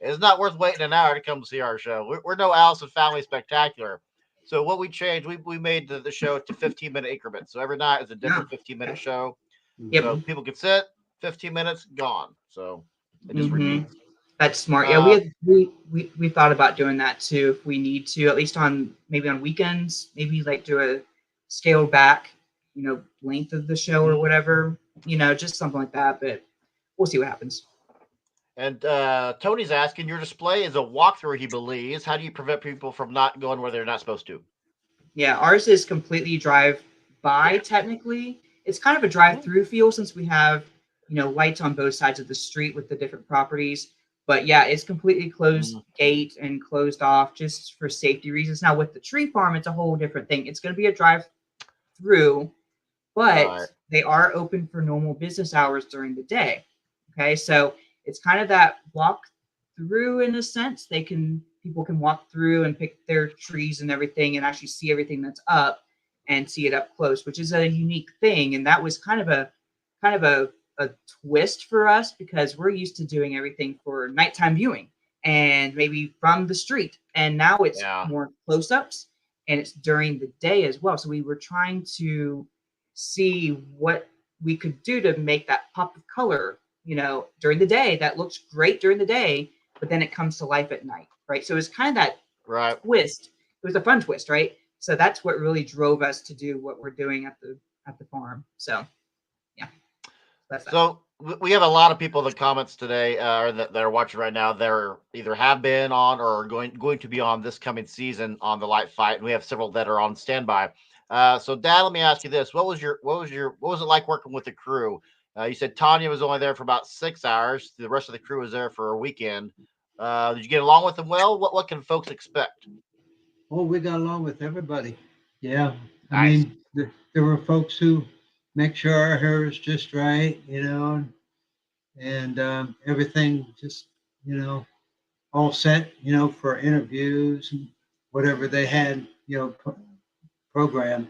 It's not worth waiting an hour to come see our show. We're no Allison Family Spectacular. So what we changed, we made the show to 15-minute increments. So every night is a different 15-minute show. Yep. So people can sit 15 minutes, gone. So it just repeats. That's smart. Yeah, we thought about doing that too if we need to, at least maybe on weekends, maybe like do a scaled back, length of the show or whatever, just something like that. But we'll see what happens. And Tony's asking, your display is a walkthrough, he believes. How do you prevent people from not going where they're not supposed to? Yeah, ours is completely drive by. Technically, it's kind of a drive through feel since we have lights on both sides of the street with the different properties. But yeah, it's completely closed gate and closed off just for safety reasons. Now with the tree farm, it's a whole different thing. It's going to be a drive through, but they are open for normal business hours during the day. Okay, so it's kind of that walk through in a sense. People can walk through and pick their trees and everything and actually see everything that's up and see it up close, which is a unique thing. And that was kind of a twist for us because we're used to doing everything for nighttime viewing and maybe from the street. And now it's more close-ups and it's during the day as well. So we were trying to see what we could do to make that pop of color, during the day. That looks great during the day, but then it comes to life at night, right? So it's kind of that twist. It was a fun twist, right? So that's what really drove us to do what we're doing at the farm. So yeah. So we have a lot of people in the comments today that are watching right now. They're either have been on or are going to be on this coming season on the light fight, and we have several that are on standby. So Dad, let me ask you this: what was it like working with the crew? You said Tanya was only there for about 6 hours. The rest of the crew was there for a weekend. Did you get along with them well? What can folks expect? Oh, we got along with everybody. Yeah. Nice. I mean, there were folks who make sure our hair is just right, and everything just, all set, for interviews and whatever they had, programmed.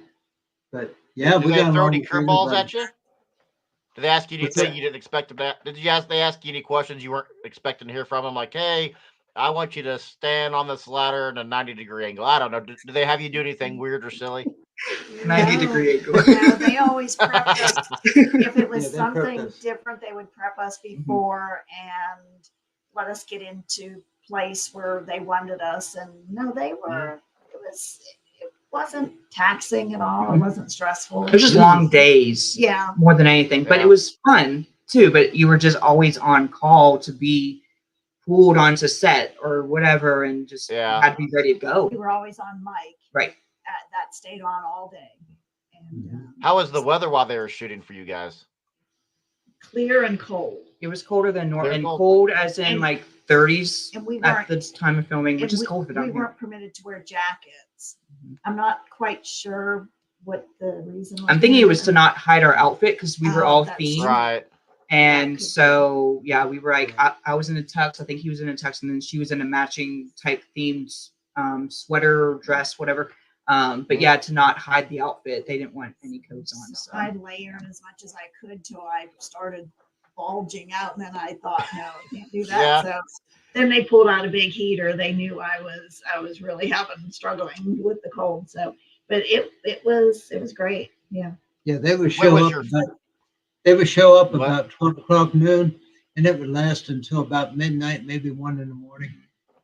But yeah, Did we they got throw along any with curveballs everybody. at you? Did they ask you What's anything that? you didn't expect them to? They ask you any questions you weren't expecting to hear from them? Like, hey, I want you to stand on this ladder in a 90-degree angle. I don't know. Do they have you do anything weird or silly? 90-degree angle. No, they always prep us. If it was Yeah, they prepped something us. different, they would prep us before and let us get into place where they wanted us. And no, they were. It wasn't taxing at all. It wasn't stressful. It was just long days. Yeah. More than anything, but it was fun too. But you were just always on call to be pulled onto set or whatever, and just Yeah. had to be ready to go. We were always on mic. Right. That stayed on all day. And How was the weather while they were shooting for you guys? clear and cold. It was colder than normal, Clear and cold. cold as in And- like 30s And we at weren't the time of filming, which and is cold for down we here. weren't permitted to wear jackets. Mhm. I'm not quite sure what the reason was. I'm thinking it was to behind not hide our outfit because we were Oh, all that's themed. Right. And That could so, yeah, we were like, I was in a tux. I think he was in a tux, and then she was in a matching type themed sweater, dress, whatever. But yeah, to not hide the outfit, they didn't want any coats on. So So I layered as much as I could till I started bulging out, and then I thought, no, I can't do that. Yeah. So then they pulled out a big heater. They knew I was really struggling with the cold. So, but it was great. Yeah. Yeah, they would When show was up your- about they would show up What? about 12 o'clock noon, and it would last until about midnight, maybe 1 in the morning.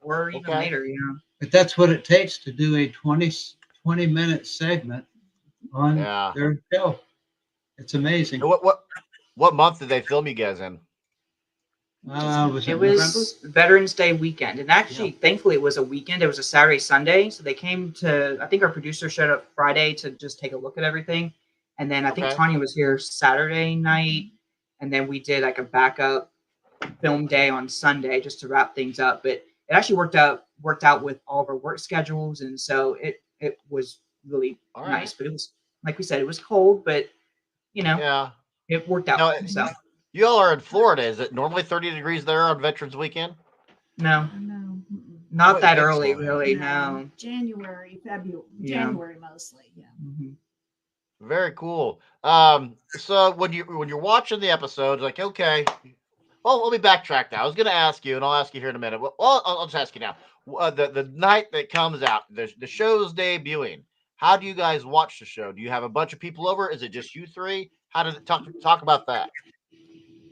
or even Okay. later, you know. But that's what it takes to do a 20-minute segment on Yeah. their show. It's amazing. And what month did they film you guys in? Was It November? was Veterans Day weekend, and actually, thankfully, it was a weekend. It was a Saturday, Sunday, so they came to. I think our producer showed up Friday to just take a look at everything, and then I think Okay. Tanya was here Saturday night, and then we did like a backup film day on Sunday just to wrap things up. But it actually worked out with all of our work schedules, and so it was really All right. nice. But it was, like we said, it was cold, but you know, Yeah. it worked out. No, so You all are in Florida. Is it normally 30 degrees there on Veterans Weekend? no, No. not Wait, that that's early, all right. really. No. January, February, Yeah. January mostly. Yeah. Mhm. Very cool. So when you're watching the episodes, like, okay, well, let me backtrack now. I was going to ask you, and I'll ask you here in a minute. Well, I'll just ask you now. The night that comes out, the show's debuting. How do you guys watch the show? Do you have a bunch of people over? Is it just you three? How does it talk about that?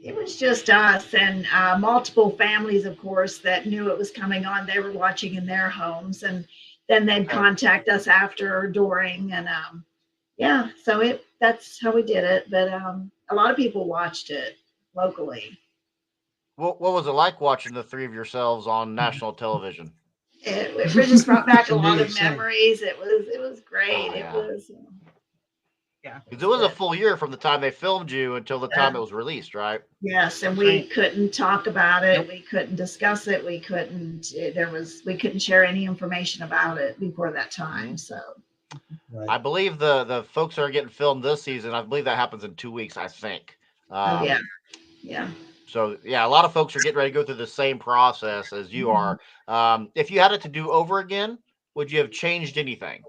It was just us and multiple families, of course, that knew it was coming on. They were watching in their homes, and then they'd Okay. contact us after or during, and yeah. So that's how we did it. But a lot of people watched it locally. What was it like watching the three of yourselves on national television? It just brought back a lot of Amazing. memories. It was great. Oh, It yeah. was. Yeah. Because it was a full year from the time they filmed you until the time it was released, right? Yes, and That's we right. couldn't talk about it. Nope. We couldn't discuss it. We couldn't. We couldn't share any information about it before that time. So Right. I believe the folks that are getting filmed this season, I believe that happens in 2 weeks, I think. oh yeah, yeah. So yeah, a lot of folks are getting ready to go through the same process as you are. If you had it to do over again, would you have changed anything?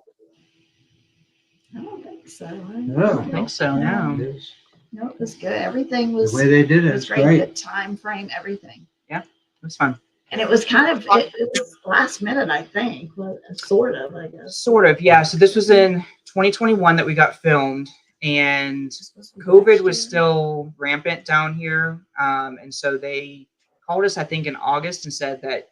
I don't think so. No. I think so. No. It was- No, it was good. Everything The was way they did it, was it's great. great. The time frame, everything, It was fun. and it was kind of it was last minute, I think, well, sort of, I guess. Sort of, yeah. So this was in 2021 that we got filmed, and This was COVID next was year. still rampant down here, and so they called us, I think, in August and said that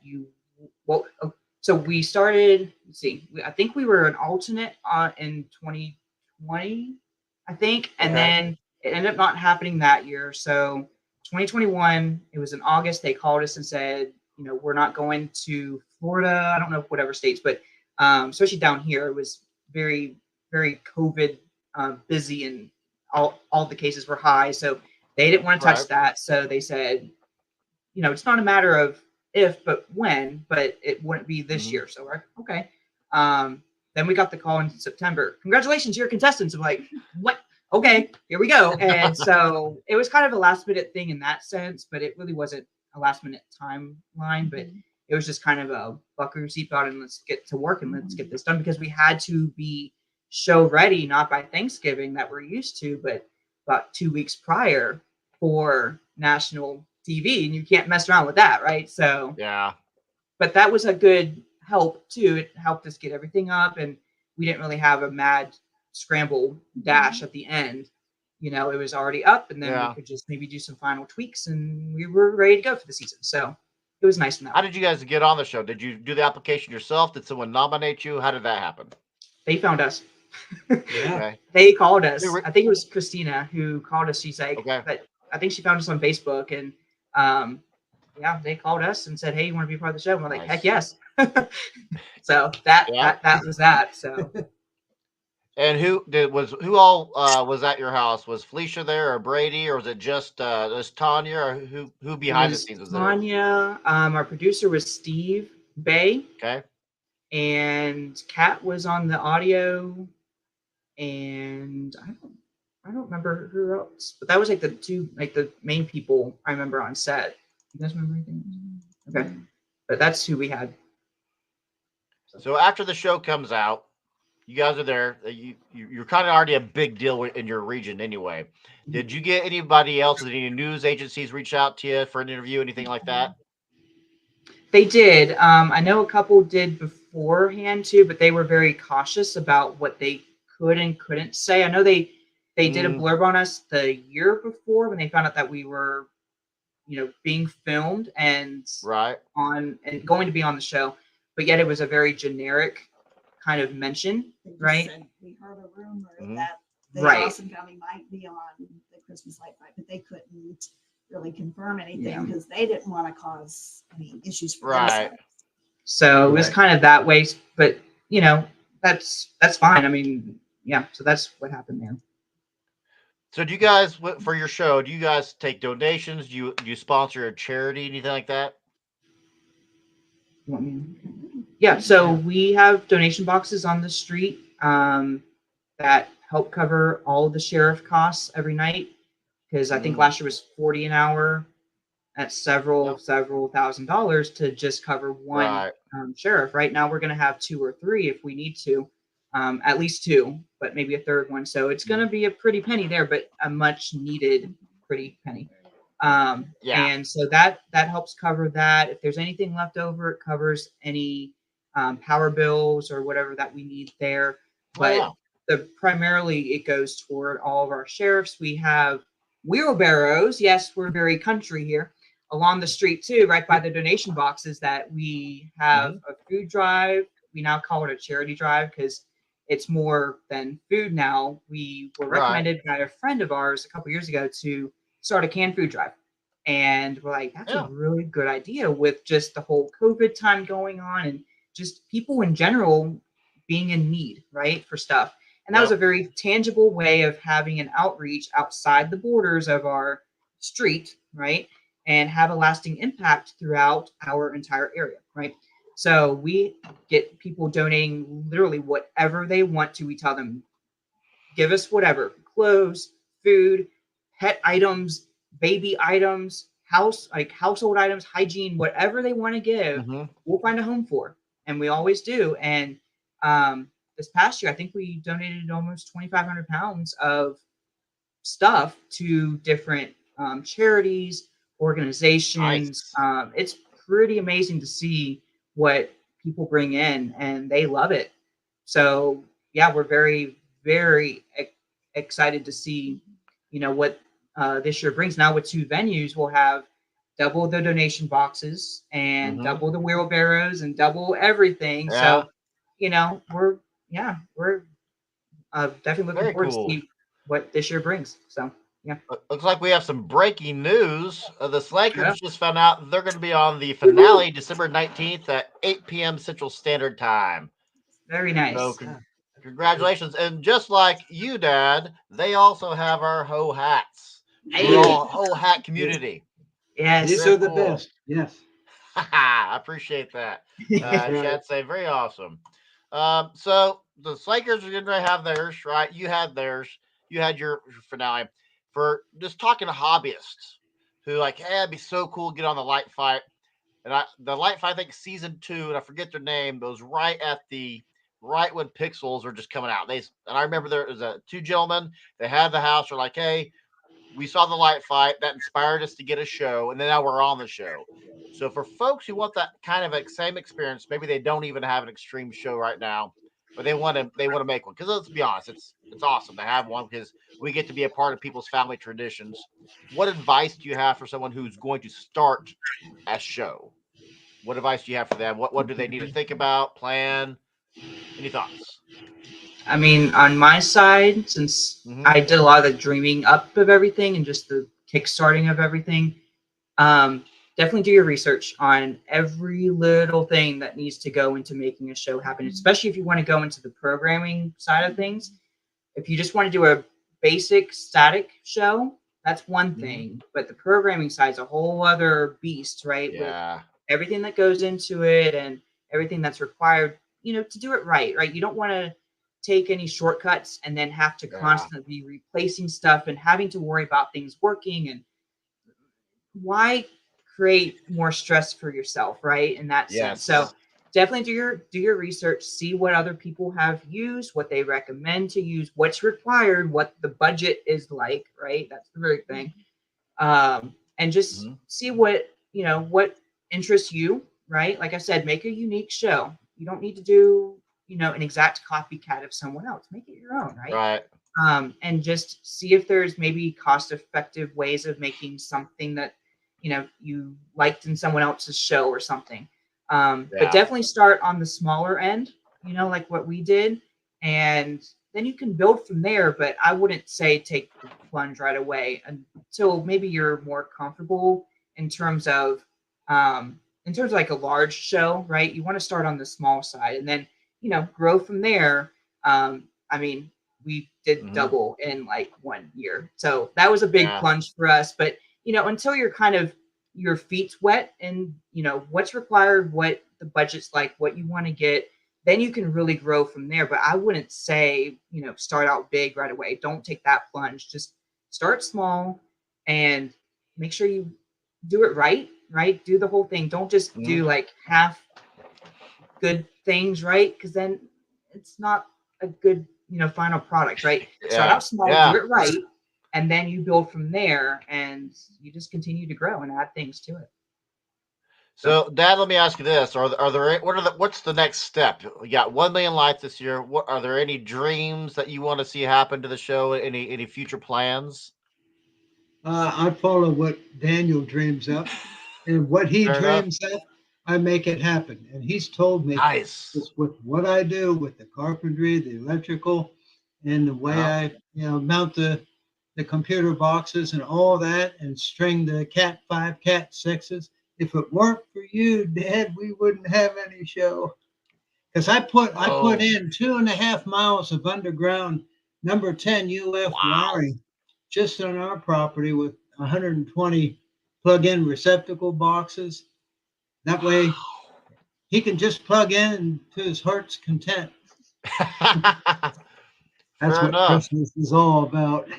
so we started. Let's see, I think we were an alternate in 2020, I think, and Okay. then it ended up not happening that year. So 2021, it was in August. They called us and said, we're not going to Florida. I don't know whatever states, but especially down here, it was very, very COVID busy, and all the cases were high. So they didn't want to touch Right. that. So they said, it's not a matter of if, but when, but it wouldn't be this Mhm. year. So we're okay. Then we got the call in September. Congratulations, you're contestants. I'm like, what? Okay, here we go. And so it was kind of a last minute thing in that sense, but it really wasn't a last minute timeline. But it was just kind of a buckle your seatbelt and let's get to work and let's get this done, because we had to be show ready, not by Thanksgiving that we're used to, but about 2 weeks prior for national TV, and you can't mess around with that, right? So Yeah. but that was a good help too. It helped us get everything up, and we didn't really have a mad scramble dash at the end. It was already up, and then Yeah. we could just maybe do some final tweaks, and we were ready to go for the season. So it was nice in that How way. did you guys get on the show? Did you do the application yourself? Did someone nominate you? How did that happen? They found us. Yeah. Okay. They called us. They were- I think it was Christina who called us. She's like, Okay. but I think she found us on Facebook, and yeah, they called us and said, "Hey, you want to be part of the show?" And we're like, Nice. "Heck yes!" So that Yeah. that was that. So And who all was at your house? Was Felicia there, or Brady, or was it just Tanya, or who it behind the was scenes was there? Tanya. Our producer was Steve Bay, Okay. and Kat was on the audio, and I don't remember who else, but that was like the two, like the main people I remember on set. You guys remember anything? Okay, but that's who we had. So after the show comes out, you guys are there. You're kind of already a big deal in your region anyway. Did you get anybody else? Did any news agencies reach out to you for an interview, anything like that? They did. I know a couple did beforehand too, but they were very cautious about what they could and couldn't say. I know they did a blurb on us the year before when they found out that we were, being filmed and Right. on and going to be on the show, but yet it was a very generic kind of mention, They just right? said, we heard a rumor Mhm. that the Right. Awesome County might be on the Christmas Light Fight, but they couldn't really confirm anything Yeah. because they didn't want to cause any issues for Right. themselves. So it was Right. kind of that way, but that's fine. I mean, yeah. So that's what happened there. So do you guys for your show? Do you guys take donations? Do you sponsor a charity, anything like that? You want me? Yeah. So we have donation boxes on the street that help cover all of the sheriff costs every night. Because I think last year was $40 an hour. That's several $1,000s to just cover one Right. sheriff. Right now, we're going to have 2 or 3 if we need to, at least 2, but maybe a third one. So it's going to be a pretty penny there, but a much needed pretty penny. Yeah. And so that helps cover that. If there's anything left over, it covers any power bills or whatever that we need there. But yeah. primarily it goes toward all of our sheriffs. We have wheelbarrows. Yes, we're very country here. Along the street too, right by the donation boxes, that we have a food drive. We now call it a charity drive because it's more than food now. We were Right. recommended by a friend of ours a couple years ago to start a canned food drive. And we're like, that's Yeah. a really good idea with just the whole COVID time going on and just people in general being in need, right, for stuff. And that was a very tangible way of having an outreach outside the borders of our street, right, and have a lasting impact throughout our entire area, right? So we get people donating literally whatever they want to. We tell them, give us whatever, clothes, food, pet items, baby items, household items, hygiene, whatever they want to give, we'll find a home for. And we always do. And this past year, I think we donated almost 2,500 pounds of stuff to different charities, organizations. Nice. It's pretty amazing to see what people bring in, and they love it. So yeah, we're very, very excited to see, what this year brings. Now with 2 venues, we'll have double the donation boxes and double the wheelbarrows and double everything. Yeah. So, we're definitely looking Very forward to cool. see what this year brings. So yeah. Looks like we have some breaking news. The Slankers Yeah. just found out they're going to be on the finale December 19th at 8 p.m. Central Standard Time. Very nice. So congratulations. And just like you, Dad, they also have our Ho hats. We're all Ho hat community. Yes. These Very are the cool. best. Yes. I appreciate that. That's right. Chad say very awesome. So the Lakers are going to have theirs, right? You had theirs. You had your finale. For just talking to hobbyists who like, hey, it'd be so cool to get on the light fight. And the light fight, I think season 2, and I forget their name, but it was right when Pixels were just coming out. And I remember there was 2 gentlemen. They had the house. They're like, hey, we saw the light fight that inspired us to get a show, and then now we're on the show. So for folks who want that kind of same experience, maybe they don't even have an extreme show right now, but they want to make one. Because let's be honest, it's awesome to have one because we get to be a part of people's family traditions. What advice do you have for someone who's going to start a show? What advice do you have for them? What do they need to think about, plan? Any thoughts? I mean, on my side, since I did a lot of the dreaming up of everything and just the kickstarting of everything, definitely do your research on every little thing that needs to go into making a show happen, especially if you want to go into the programming side of things. If you just want to do a basic static show, that's one thing, but the programming side is a whole other beast, right? With Yeah. everything that goes into it and everything that's required, to do it right? You don't want to take any shortcuts and then have to constantly be replacing stuff and having to worry about things working. And why create more stress for yourself, right? In that sense. So definitely do your research, see what other people have used, what they recommend to use, what's required, what the budget is like, right? That's the very thing. And just see what interests you, right? Like I said, make a unique show. You don't need to do an exact copycat of someone else. Make it your own, right? And just see if there's maybe cost-effective ways of making something that you liked in someone else's show or something. But definitely start on the smaller end, like what we did, and then you can build from there. But I wouldn't say take the plunge right away until maybe you're more comfortable in terms of like a large show, right? You want to start on the small side and then grow from there. I mean, we did double in like 1 year, so that was a big plunge for us. But until you're kind of your feet's wet and what's required, what the budget's like, what you want to get, then you can really grow from there. But I wouldn't say start out big right away. Don't take that plunge. Just start small and make sure you do it right. Do the whole thing. Don't just do like half good things, right? Because then it's not a good final product, right? Start out small, do it right, and then you build from there, and you just continue to grow and add things to it. So, Dad, let me ask you this: what's the next step? You got 1 million lights this year. What are there any dreams that you want to see happen to the show? Any future plans? I follow what Daniel dreams up, and what he Fair enough. dreams up, I make it happen. And he's told me Nice. just with what I do with the carpentry, the electrical, and the way I mount the computer boxes and all that, and string the Cat 5, Cat 6s. If it weren't for you, Dad, we wouldn't have any show. Because I put in 2.5 miles of underground number 10 UF wiring just on our property with 120 plug-in receptacle boxes. That way he can just plug in to his heart's content. That's Fair what enough. Christmas is all about.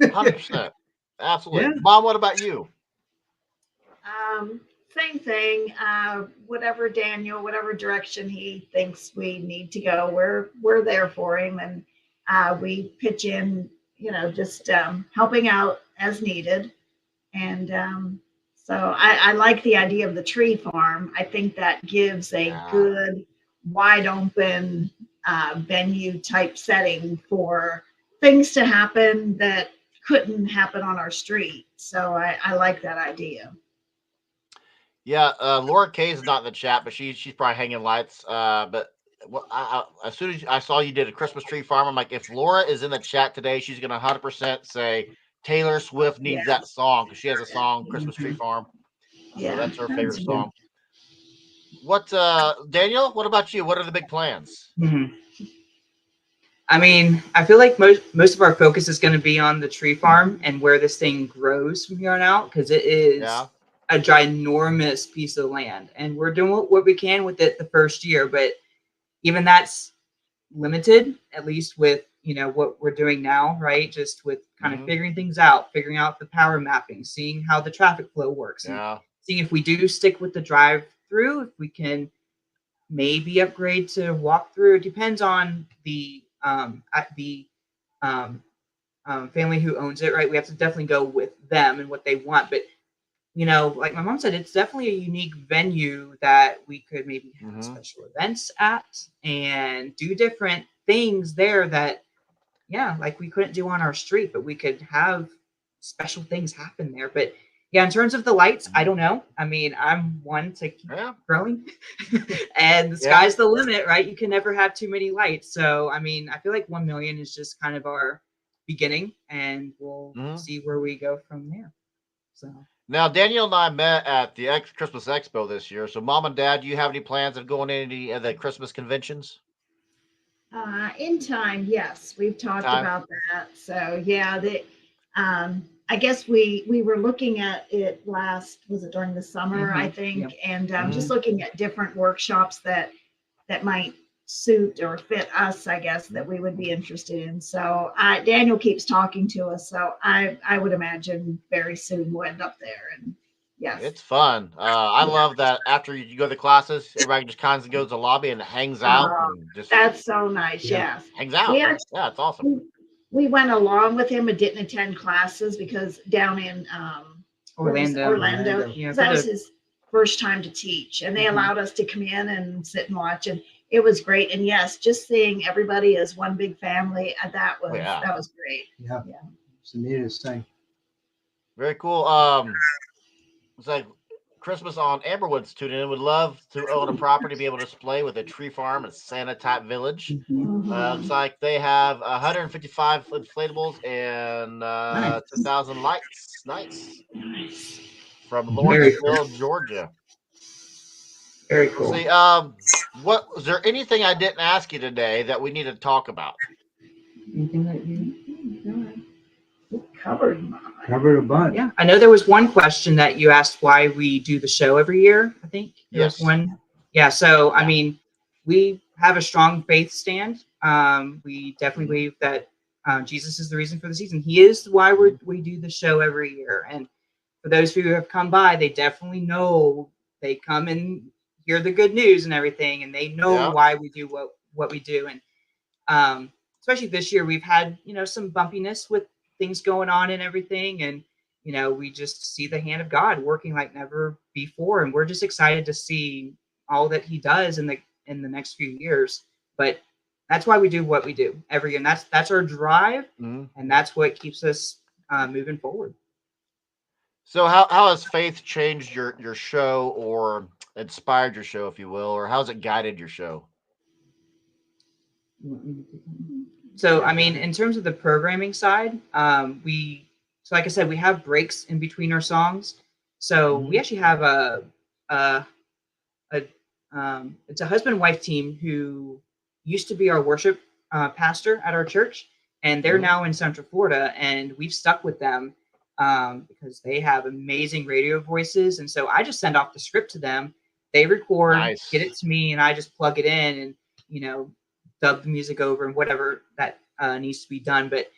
100%. Absolutely. Yeah. Mom, what about you? Same thing. Whatever direction he thinks we need to go, we're there for him, and we pitch in. Just helping out as needed. And so I like the idea of the tree farm. I think that gives a good, wide open venue type setting for things to happen that couldn't happen on our street. So I like that idea. Yeah, Laura K is not in the chat, but she's probably hanging lights. But as soon as I saw you did a Christmas tree farm, I'm like, if Laura is in the chat today, she's gonna 100% say Taylor Swift needs that song because she has a song, Christmas Tree Farm. Yeah, So that's her favorite good. song. What, Daniel? What about you? What are the big plans? I mean, I feel like most of our focus is going to be on the tree farm and where this thing grows from here on out, because it is a ginormous piece of land, and we're doing what we can with it the first year, but even that's limited, at least with what we're doing now, right? Just with kind of figuring things out, figuring out the power mapping, seeing how the traffic flow works, and seeing if we do stick with the drive-through, if we can maybe upgrade to walk through. It depends on the family who owns it, right? We have to definitely go with them and what they want. But like my mom said, it's definitely a unique venue that we could maybe have special events at and do different things there that, like we couldn't do on our street, but we could have special things happen there. But in terms of the lights, I don't know. I mean, I'm one to keep growing and the sky's the limit, right? You can never have too many lights. So, I mean, I feel like 1 million is just kind of our beginning, and we'll see where we go from there. So, Now, Daniel and I met at the Christmas Expo this year. So, Mom and Dad, do you have any plans of going to any of the Christmas conventions? In time, yes, we've In talked time? about that. So yeah, I guess we were looking at it last, was it during the summer, I Yeah. think, and Mhm. just looking at different workshops that might suit or fit us, I guess, that we would be interested in. So Daniel keeps talking to us, so I would imagine very soon we'll end up there. And yes, It's fun. I yeah. love that after you go to the classes, everybody just kind of goes to the lobby and hangs out Uh, and just that's so nice. Yeah. Yes, hangs we out. actually Yeah, it's awesome. we, we went along with him and didn't attend classes because down in where was it? Orlando. Orlando, Orlando. Yeah, 'cause for that was the his first time to teach, and they Mhm. allowed us to come in and sit and watch, and it was great. And yes, just seeing everybody as one big family, Oh, yeah, that was great. Yeah. Yeah. It's the neatest thing. very cool. It's like Christmas on Amberwood's tuning in. Would love to own a property, be able to display with a tree farm and Santa type village. Looks Mhm. like they have 155 inflatables and Nice. 2,000 lights. Nice. Nice. From Very cool. Lawrenceville, Georgia. Very Let's cool. see. What was there anything I didn't ask you today that we need to talk about? Anything that you? Covered mine. Covered a bunch. Yeah, I know there was one question that you asked why we do the show every year. I think there was Yes. one. Yeah, so I Yeah. mean, we have a strong faith stand. We definitely Mhm. believe that Jesus is the reason for the season. He is why we do the show every year. And for those who have come by, they definitely know they come and hear the good news and everything, and they know Yeah. why we do what we do. And especially this year, we've had some bumpiness with things going on and everything, and we just see the hand of God working like never before, and we're just excited to see all that He does in the next few years. But that's why we do what we do every year, and that's our drive, Mhm. and that's what keeps us moving forward. So how has faith changed your show or inspired your show, if you will, or how's it guided your show? So, I mean, in terms of the programming side, so like I said, we have breaks in between our songs. So we Mhm. actually have a, a it's a husband and wife team who used to be our worship pastor at our church, and they're Mhm. now in Central Florida, and we've stuck with them because they have amazing radio voices. And so I just send off the script to them. They record, get Nice. it to me, and I just plug it in and you know dub the music over and whatever that needs to be done. But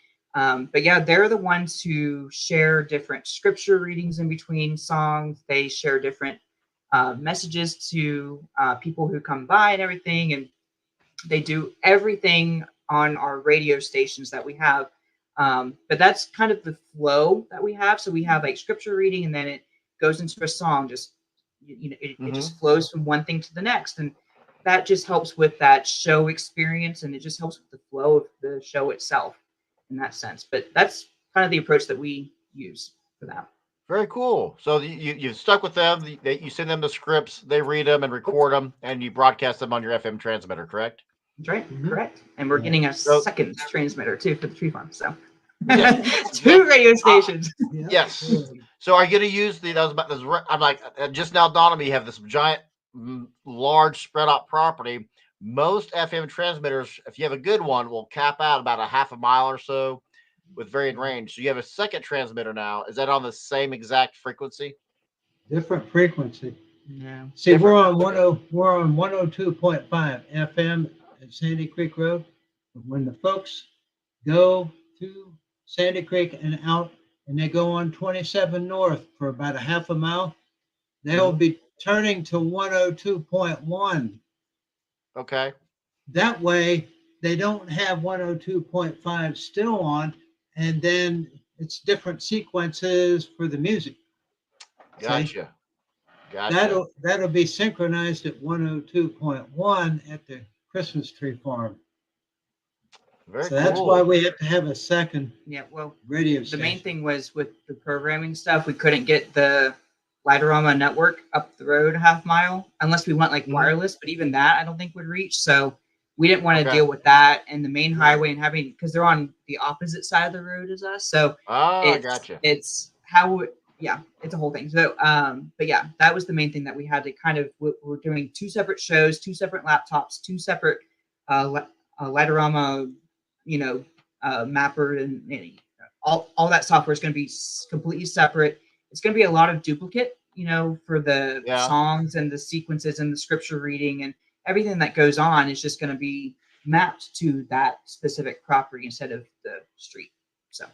yeah, they're the ones who share different scripture readings in between songs. They share different messages to people who come by and everything. And they do everything on our radio stations that we have. But that's kind of the flow that we have. So we have like scripture reading, and then it goes into a song. Just it Mhm. just flows from one thing to the next, and that just helps with that show experience, and it just helps with the flow of the show itself in that sense. But that's kind of the approach that we use for that. Very cool. So you stuck with them. You send them the scripts, they read them and record them, and you broadcast them on your FM transmitter. Correct? That's right, Mhm. correct. And we're Yeah. getting a So second transmitter too for the tree farm. So yeah, two radio stations. Yeah. yes. So are you going to use the? That was about. I'm like just now dawned on me. You have this giant, large spread out property. Most FM transmitters, if you have a good one, will cap out about a half a mile or so with varying range. So you have a second transmitter now. Is that on the same exact frequency? Different frequency. No. See, Different. we're on 102.5 FM at Sandy Creek Road. When the folks go to Sandy Creek and out, and they go on 27 North for about a half a mile, they'll Mhm. be turning to 102.1. Okay. That way, they don't have 102.5 still on, and then it's different sequences for the music. See? Gotcha. Gotcha. That'll be synchronized at 102.1 at the Christmas tree farm. Very So that's why cool. we have to have a second Yeah, well, radio the main station. thing was with the programming stuff, we couldn't get the Lightorama network up the road a half mile unless we went like Mhm. wireless, but even that I don't think would reach. So we didn't want to Okay. deal with that and the main highway and having because they're on the opposite side of the road as us. So Ah, it's gotcha. it's how yeah, it's a whole thing. So, but yeah, that was the main thing that we had to kind of, we're doing 2 separate shows, 2 separate laptops, 2 separate Lightorama, you know, mapper, and all that software is going to be completely separate. It's going to be a lot of duplicate, you know, for the Yeah. songs and the sequences and the scripture reading and everything that goes on is just going to be mapped to that specific property instead of the street. So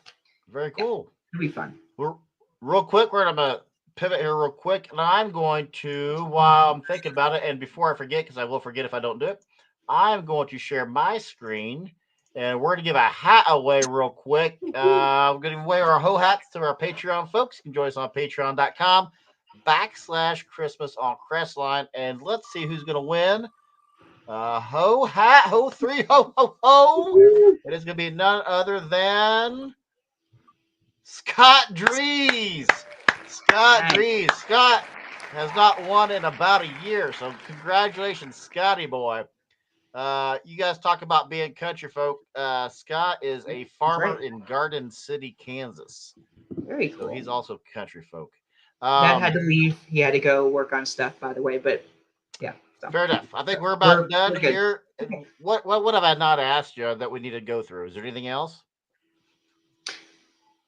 Very cool. it'll be fun. We're real quick. We're gonna pivot here real quick, and I'm going to, while I'm thinking about it, and before I forget, because I will forget if I don't do it, I'm going to share my screen, and we're gonna give a hat away real quick. We're gonna give away our Ho hats to our Patreon folks. You can join us on Patreon.com/Christmas on Crestline, and let's see who's gonna win. Ho hat, ho 3, ho ho ho. It is gonna be none other than Scott Dries. Scott Nice. Dries. Scott has not won in about a year, so congratulations, Scotty boy. You guys talk about being country folk. Scott is a farmer right. in Garden City, Kansas. Very So cool. he's also country folk. Dad had to leave. He had to go work on stuff, by the way. But yeah, so. Fair enough. I think we're about done we're good. here. Okay. What have I not asked you that we need to go through? Is there anything else?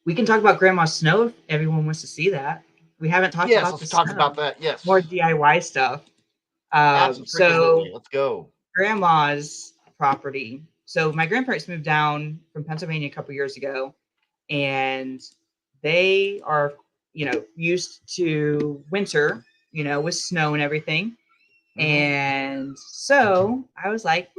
We can talk about Grandma's Snow if everyone wants to see that. We haven't talked Yes, about let's the talk snow. about that. Yes. More DIY stuff. So Absolutely. Let's go. Grandma's property. So my grandparents moved down from Pennsylvania a couple years ago, and they are, you know, used to winter, you know, with snow and everything. And so I was like,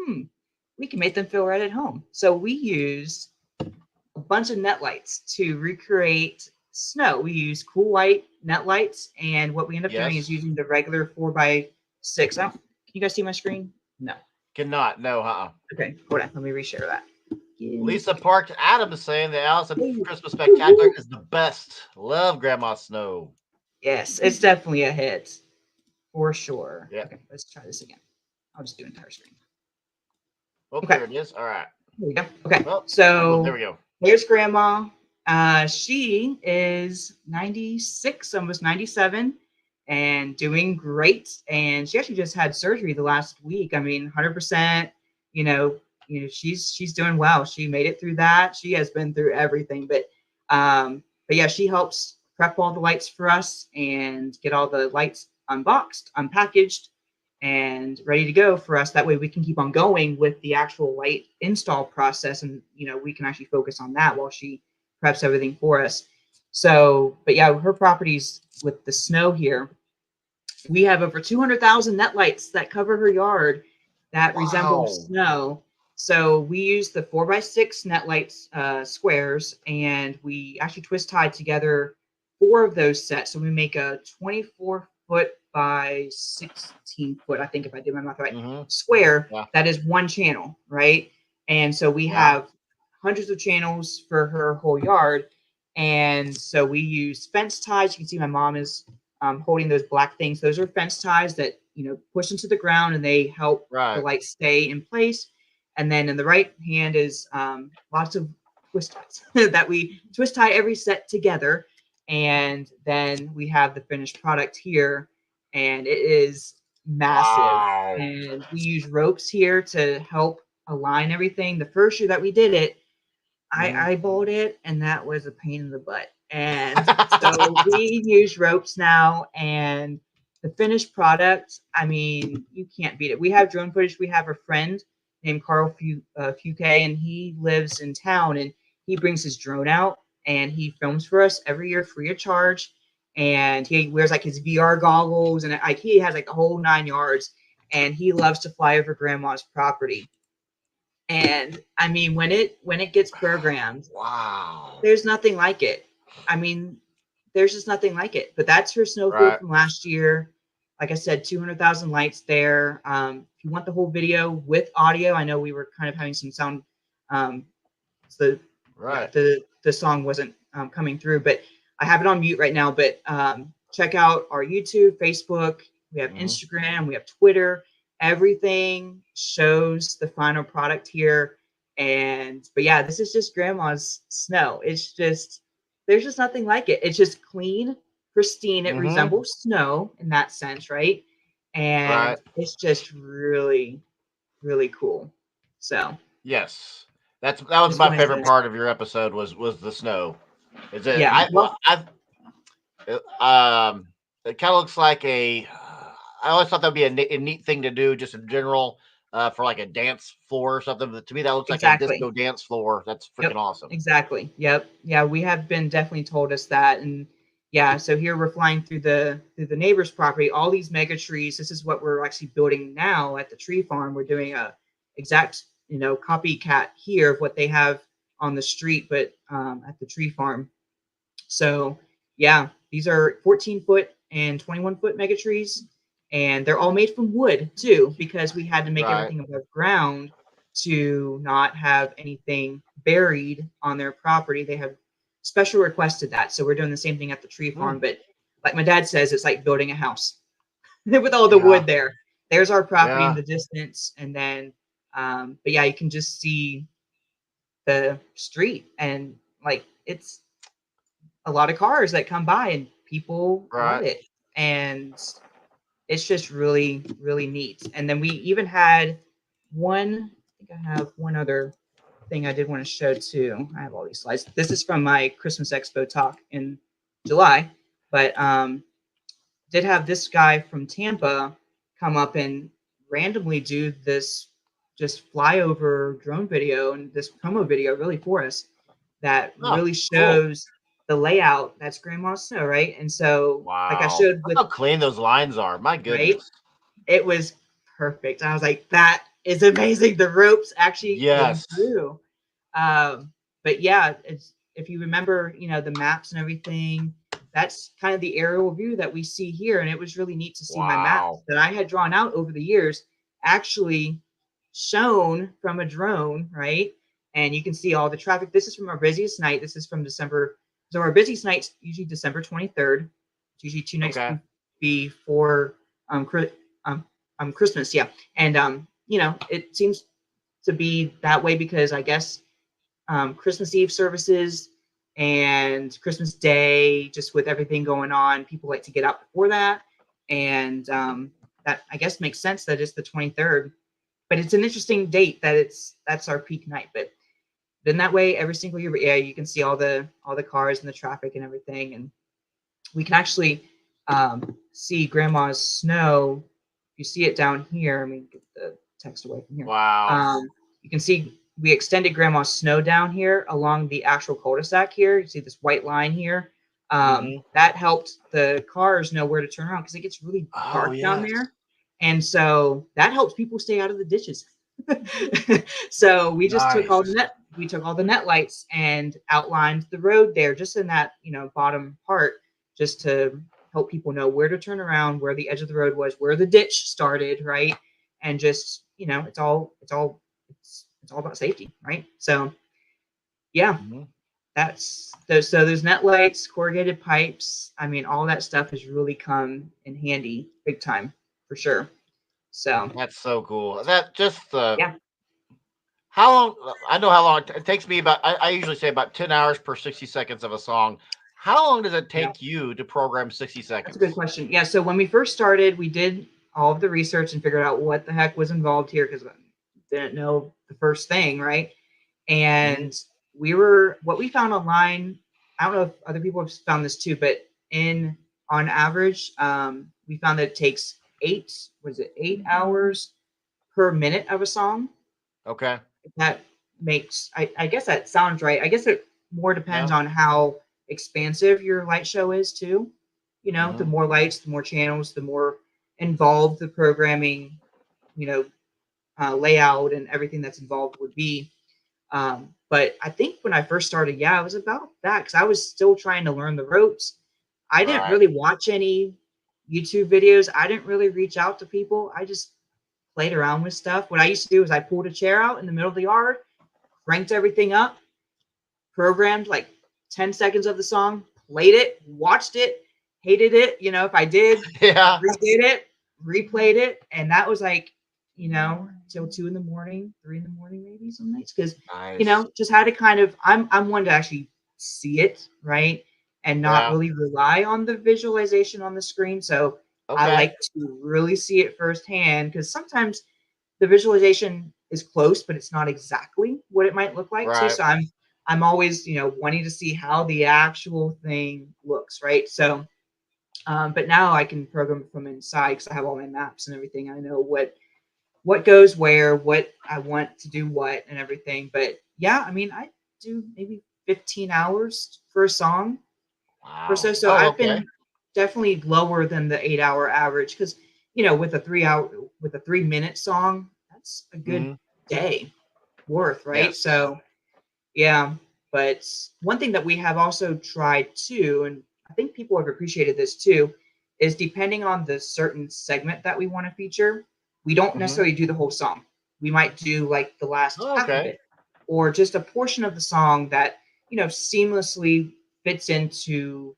we can make them feel right at home. So we used a bunch of net lights to recreate snow. We use cool white net lights, and what we end up doing is using the regular 4x6. Can you guys see my screen? No. Cannot. No. Okay, hold on. Let me reshare that. Lisa Park Adam is saying the Allison Christmas Spectacular is the best. Love Grandma Snow. Yes, it's definitely a hit for sure. Yeah. Okay, let's try this again. I'll just do entire screen. Oh, Okay. there it is. All right. There we go. Okay. Well, so there we go. Here's Grandma. She is 96, almost 97, and doing great. And she actually just had surgery the last week. I mean, 100%. You know, she's doing well. She made it through that. She has been through everything, but yeah, she helps prep all the lights for us and get all the lights unboxed, unpackaged, and ready to go for us. That way we can keep on going with the actual light install process, and you know, we can actually focus on that while she preps everything for us. So, but yeah, her properties with the snow here, we have over 200,000 net lights that cover her yard that resemble snow. So we use the 4x6 net lights squares, and we actually twist tied together 4 of those sets. So we make a 24-foot by 16-foot, I think if I did my math right, square that is one channel, right? And so we have hundreds of channels for her whole yard. And so we use fence ties. You can see my mom is holding those black things. Those are fence ties that, you know, push into the ground and they help the light stay in place. And then in the right hand is lots of twist ties that we twist tie every set together. And then we have the finished product here, and it is massive. And we use ropes here to help align everything. The first year that we did it, I eyeballed it, and that was a pain in the butt. And so we use ropes now, and the finished product, I mean, you can't beat it. We have drone footage. We have a friend named Carl Fuque, and he lives in town, and he brings his drone out, and he films for us every year free of charge. And he wears like his VR goggles, and like he has like the whole 9 yards, and he loves to fly over Grandma's property. And I mean, when it gets programmed, there's nothing like it. I mean, there's just nothing like it. But that's her snowfall from last year. Like I said, 200,000 lights there. If you want the whole video with audio, I know we were kind of having some sound. The song wasn't coming through, but I have it on mute right now. But check out our YouTube, Facebook. We have Instagram. We have Twitter. Everything shows the final product here. But yeah, this is just Grandma's snow. It's just, there's just nothing like it. It's just clean. pristine. It Mm-hmm. resembles snow in that sense, right? And Right. it's just really, really cool. So Yes. That was just my wanted favorite to, part of your episode was the snow. Is it yeah. Well, it kind of looks like a I always thought that would be a neat thing to do just in general for like a dance floor or something. But to me that looks like a exactly. disco dance floor. That's freaking Yep, awesome. exactly. Yep. Yeah, we have been definitely told us that. And yeah, so here we're flying through the neighbor's property, all these mega trees. This is what we're actually building now at the tree farm. We're doing a exact, copycat here of what they have on the street, but at the tree farm. So yeah, these are 14-foot and 21-foot mega trees, and they're all made from wood too, because we had to make Right. everything above ground to not have anything buried on their property. They have special requested that. So we're doing the same thing at the tree farm, Mm. but like my dad says, it's like building a house with all the Yeah. wood there. There's our property in Yeah. the distance, and then but yeah, you can just see the street, and like it's a lot of cars that come by and people love Right. it. And it's just really, really neat. And then we even had one, I think I have one other thing I did want to show too. I have all these slides. This is from my Christmas Expo talk in July, but did have this guy from Tampa come up and randomly do this just flyover drone video and this promo video really for us that Oh, really cool. shows the layout. That's Grandma's Snow, right? And so, like I Wow. showed Look with, how clean those lines are. My right, goodness. it was perfect. I was like, that is amazing. The ropes actually came Yes. through. But yeah, it's, if you remember, the maps and everything, that's kind of the aerial view that we see here. And it was really neat to see my maps Wow. that I had drawn out over the years actually shown from a drone, right? And you can see all the traffic. This is from our busiest night. This is from December. So our busiest night's usually December 23rd. It's usually 2 nights Okay. before Christmas. Yeah. And it seems to be that way because I guess Christmas Eve services and Christmas Day, just with everything going on, people like to get out before that. And that I guess makes sense that it's the 23rd. But it's an interesting date that that's our peak night. But then that way every single year, but yeah, you can see all the cars and the traffic and everything. And we can actually see Grandma's Snow. If you see it down here, let me get the text away from here. Wow. You can see we extended Grandma's Snow down here along the actual cul-de-sac here. You see this white line here. Mm-hmm. That helped the cars know where to turn around because it gets really Oh dark down yes. there. And so that helps people stay out of the ditches. So we just took Nice. all the net lights and outlined the road there just in that, bottom part, just to help people know where to turn around, where the edge of the road was, where the ditch started, right? And just, it's all about safety, right? So yeah, Mm-hmm. that's those. So there's net lights, corrugated pipes. I mean, all that stuff has really come in handy, big time, for sure. So That's so cool. That just yeah, how long? I know how long it takes me. I usually say about 10 hours per 60 seconds of a song. How long does it yeah, take you to program 60 that's a good seconds? question. Yeah, so when we first started, we did all of the research and figured out what the heck was involved here because I didn't know the first thing, right? Mm-hmm. And what we found online. I don't know if other people have found this too, but on average, we found that it takes 8 hours per minute of a song. Okay. That makes, I guess that sounds right. I guess it more depends Yeah. on how expansive your light show is too. The Mm-hmm. more lights, the more channels, the more involved the programming, you know, layout and everything that's involved would be. But I think when I first started, yeah, it was about that because I was still trying to learn the ropes. I didn't Right. really watch any YouTube videos. I didn't really reach out to people. I just played around with stuff. What I used to do is I pulled a chair out in the middle of the yard, cranked everything up, programmed like 10 seconds of the song, played it, watched it, hated it. If I did, Yeah. redid it, replayed it. And that was like, till 2 in the morning, 3 in the morning, maybe some nights. Cause, Nice. just had to kind of, I'm one to actually see it. Right. and not Yeah. really rely on the visualization on the screen. So I Okay. like to really see it firsthand, because sometimes the visualization is close, but it's not exactly what it might look like too. Right. So I'm always, wanting to see how the actual thing looks, right? So, but now I can program it from inside because I have all my maps and everything. I know what goes where, what I want to do what, and everything. But yeah, I mean, I do maybe 15 hours for a song or so. Wow. So Oh, I've okay. been definitely lower than the 8 hour average, because with a 3 minute song, that's a good Hmm. day worth, right? Yes. So yeah. But one thing that we have also tried too, and I think people have appreciated this too, is depending on the certain segment that we want to feature, we don't Hmm. necessarily do the whole song. We might do like the last Oh, half of okay. it, or just a portion of the song that, seamlessly fits into,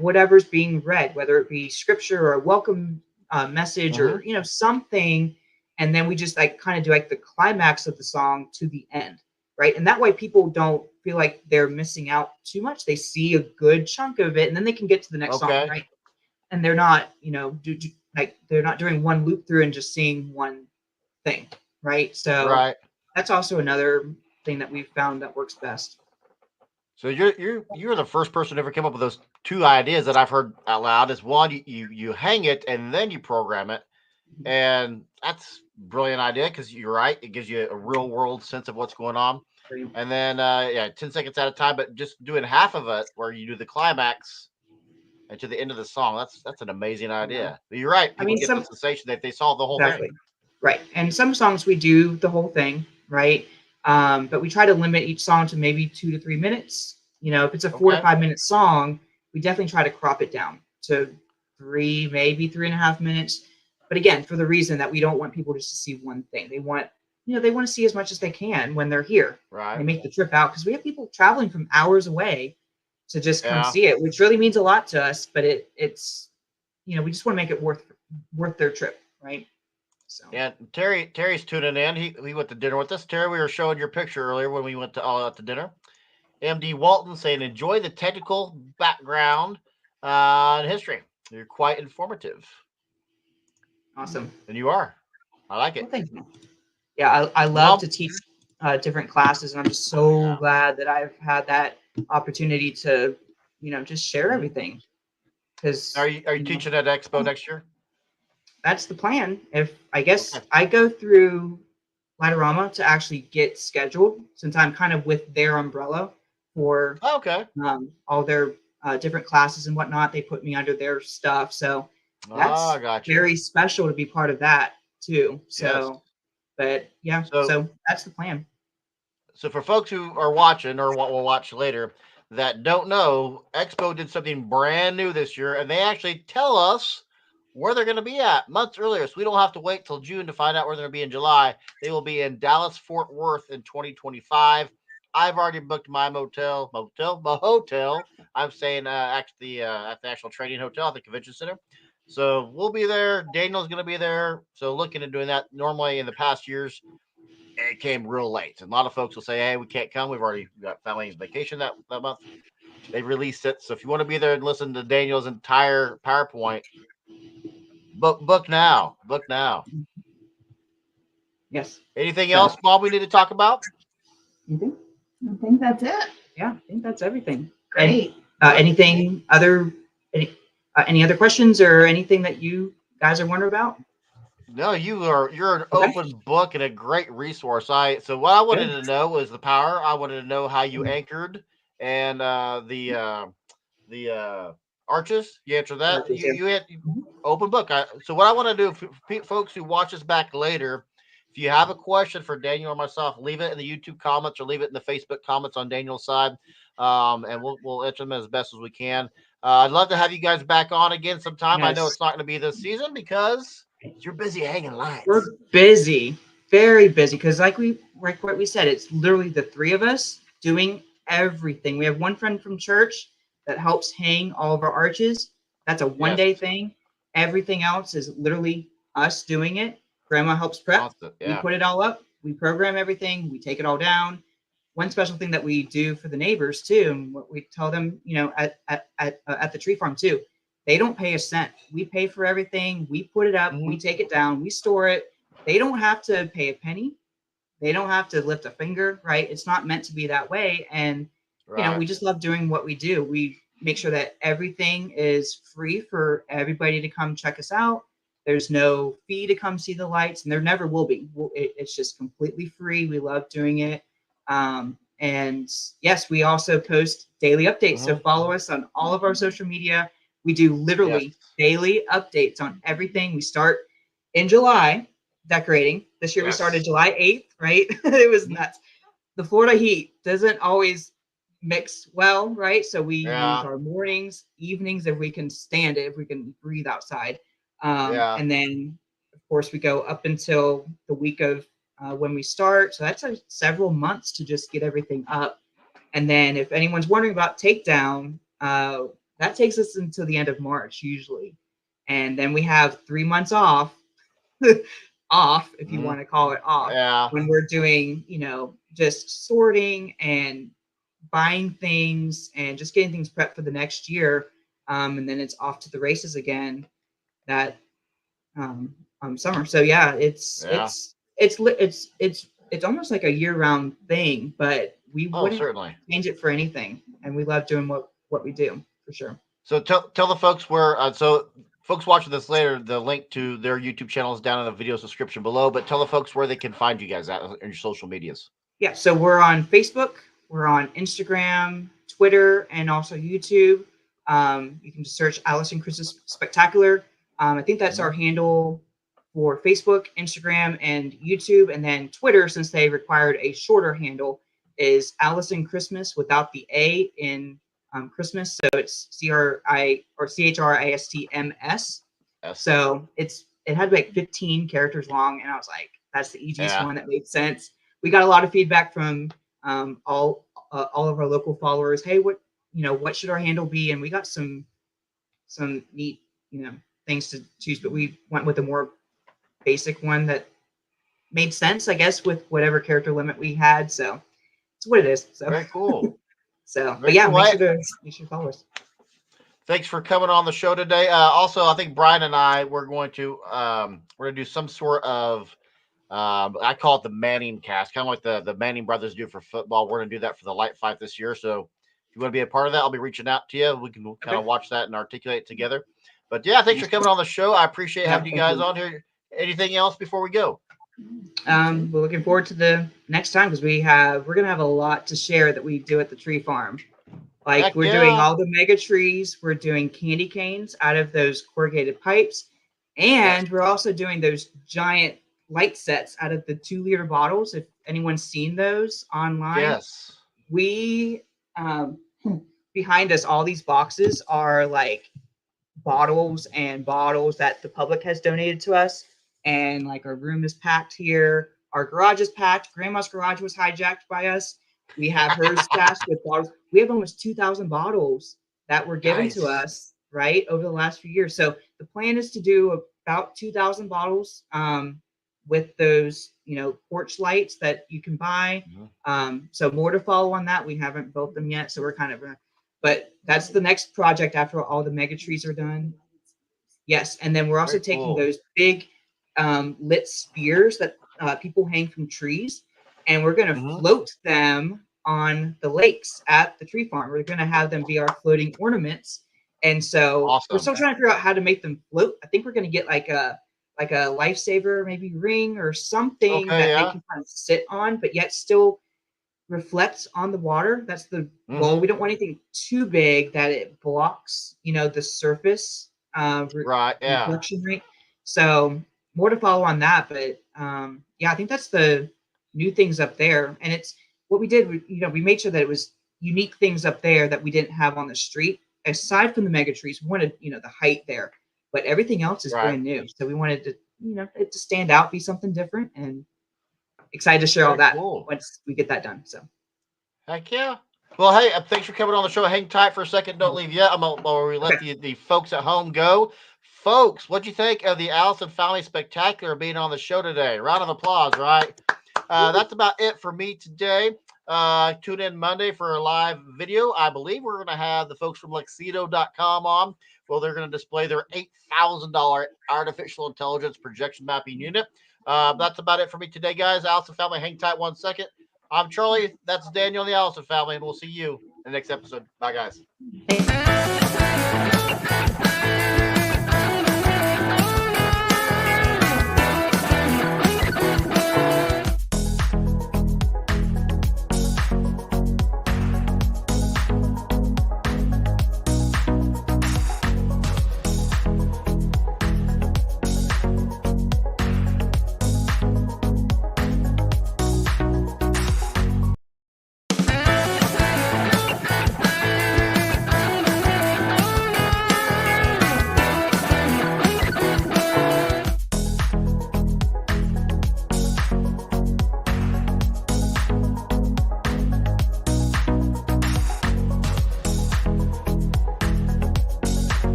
whatever's being read, whether it be scripture or a welcome message, Hmm. or, something. And then we just like kind of do like the climax of the song to the end, right? And that way people don't feel like they're missing out too much. They see a good chunk of it, and then they can get to the next song, Okay. right? And they're not, like they're not doing one loop through and just seeing one thing, right? So Right. that's also another thing that we've found that works best. So you're the first person to ever come up with those two ideas that I've heard out loud. Is one, you hang it and then you program it, and that's a brilliant idea because you're right. It gives you a real world sense of what's going on. And then yeah, 10 seconds at a time, but just doing half of it where you do the climax and to the end of the song. That's an amazing Yeah. idea. But you're right. I People mean, get the some sensation that they saw the whole thing. exactly. Right. And some songs we do the whole thing, right? But we try to limit each song to maybe 2 to 3 minutes. If it's a four to Okay. five minute song, we definitely try to crop it down to three, maybe 3.5 minutes. But again, for the reason that we don't want people just to see one thing. They want to see as much as they can when they're here. Right. They make the trip out, because we have people traveling from hours away to just come Yeah. see it, which really means a lot to us. But it's we just want to make it worth their trip, right? So. Yeah, Terry's tuning in. He went to dinner with us. Terry, we were showing your picture earlier when we went to all out to dinner. MD Walton saying, enjoy the technical background and history. You're quite informative. Awesome. And you are. I like Well, it. thank you. Yeah, I love Well, to teach different classes, and I'm just so yeah. glad that I've had that opportunity to, just share Mhm. everything. Because Are you teaching at Expo next year? that's the plan. If I guess Okay. I go through Lightorama to actually get scheduled, since I'm kind of with their umbrella for Oh, okay. all their different classes and whatnot. They put me under their stuff, so Ah, I that's got you. very special to be part of that too. Yes. So, but yeah, So so that's the plan. so for folks who are watching or what will watch later that don't know, Expo did something brand new this year, and they actually tell us where they're going to be at months earlier. So we don't have to wait till June to find out where they're going to be in July. They will be in Dallas Fort Worth in 2025. I've already booked my my hotel. I'm staying actually at the actual training hotel at the convention center. So we'll be there. Daniel's going to be there. So looking at doing that. Normally in the past years, it came real late. And a lot of folks will say, hey, we can't come. We've already got family vacation that month. They released it. So if you want to be there and listen to Daniel's entire PowerPoint, book now. Book now. Yes. Anything So, else, Bob, we need to talk about? you think? I think that's it. Yeah, I think that's everything. Great. Good. Anything other? Any other questions or anything that you guys are wondering about? No, you're an Okay. open book and a great resource. So what I wanted Good. to know was the power. I wanted to know how you anchored and the arches. You answer that. Arches, yeah. You had Mhm. open book. So what I want to do for folks who watch us back later, if you have a question for Daniel or myself, leave it in the YouTube comments or leave it in the Facebook comments on Daniel's side, and we'll answer them as best as we can. I'd love to have you guys back on again sometime. I know Yes. it's not going to be this season because you're busy hanging We're lights. busy, very busy, because like what we said, it's literally the three of us doing everything. We have one friend from church that helps hang all of our arches. That's a Yes, 1 day thing. Everything else is literally us doing it. Grandma helps prep. constant. We Yeah. put it all up. We program everything. We take it all down. one special thing that we do for the neighbors too, and what we tell them, at the tree farm too, they don't pay a cent. We pay for everything. We put it up. We take it down. We store it. They don't have to pay a penny. They don't have to lift a finger, right? It's not meant to be that way. And, we just love doing what we do. We make sure that everything is free for everybody to come check us out. There's no fee to come see the lights, and there never will be. It's just completely free. We love doing it. And yes, we also post daily updates. So follow us on all of our social media. We do literally daily updates on everything. We start in July decorating. This year we started July 8th, right? It was nuts. The Florida heat doesn't always mix well, right? So we use our mornings, evenings, if we can stand it, if we can breathe outside. And then, of course, we go up until the week of when we start. So that's several months to just get everything up. And then if anyone's wondering about takedown, that takes us until the end of March usually. And then we have 3 months off, if you want to call it off, when we're doing, just sorting and buying things and just getting things prepped for the next year. And then it's off to the races again that summer. So yeah, it's almost like a year-round thing, but we wouldn't certainly change it for anything. And we love doing what we do for sure. So tell the folks where, so folks watching this later, the link to their YouTube channel is down in the video description below, but tell the folks where they can find you guys at in your social medias. Yeah, so we're on Facebook, we're on Instagram, Twitter, and also YouTube. You can just search Allison Christmas Spectacular. I think that's our handle for Facebook, Instagram, and YouTube. And then Twitter, since they required a shorter handle, is Allison Christmas without the A in Christmas. So it's CHRISTMS. So it had like 15 characters long, and I was like, that's the easiest one that made sense. We got a lot of feedback from all of our local followers. Hey, what should our handle be? And we got some neat things to choose, but we went with a more basic one that made sense, I guess, with whatever character limit we had. So it's what it is. So very cool. So, but yeah, make sure to follow us. Thanks for coming on the show today. Also, I think Brian and I we're going to do some sort of I call it the Manning cast, kind of like the Manning brothers do for football. We're going to do that for the light fight this year. So if you want to be a part of that, I'll be reaching out to you. We can kind of watch that and articulate it together. But yeah, thanks for coming on the show. I appreciate having you guys on here. Anything else before we go? We're looking forward to the next time because we're gonna have a lot to share that we do at the tree farm. Like we're doing all the mega trees, we're doing candy canes out of those corrugated pipes, and we're also doing those giant light sets out of the 2-liter bottles. If anyone's seen those online, we behind us, all these boxes are like bottles and bottles that the public has donated to us. And like our room is packed here. Our garage is packed. Grandma's garage was hijacked by us. We have hers stashed with bottles. We have almost 2,000 bottles that were given to us, right, over the last few years. So the plan is to do about 2,000 bottles with those, porch lights that you can buy. So more to follow on that. We haven't built them yet. So we're kind of, but that's the next project after all the mega trees are done. Yes. And then we're also taking those big lit spears that people hang from trees, and we're going to float them on the lakes at the tree farm. We're going to have them be our floating ornaments. And so we're still trying to figure out how to make them float. I think we're going to get like a lifesaver, maybe ring or something that they can kind of sit on, but yet still reflects on the water. That's the goal. We don't want anything too big that it blocks, the surface reflection rate. So more to follow on that, but I think that's the new things up there. And it's what we did. We made sure that it was unique things up there that we didn't have on the street. Aside from the mega trees, we wanted the height there, but everything else is brand new. So we wanted to it to stand out, be something different, and excited to share all that once we get that done. So heck yeah. Well, hey, thanks for coming on the show. Hang tight for a second. Don't leave yet. While we let the folks at home go. Folks, what'd you think of the Allison Family Spectacular being on the show today? Round of applause, right? That's about it for me today. Tune in Monday for a live video. I believe we're going to have the folks from Lexido.com on. Well, they're going to display their $8,000 artificial intelligence projection mapping unit. That's about it for me today, guys. Allison family, hang tight 1 second. I'm Charlie. That's Daniel and the Allison family, and we'll see you in the next episode. Bye, guys.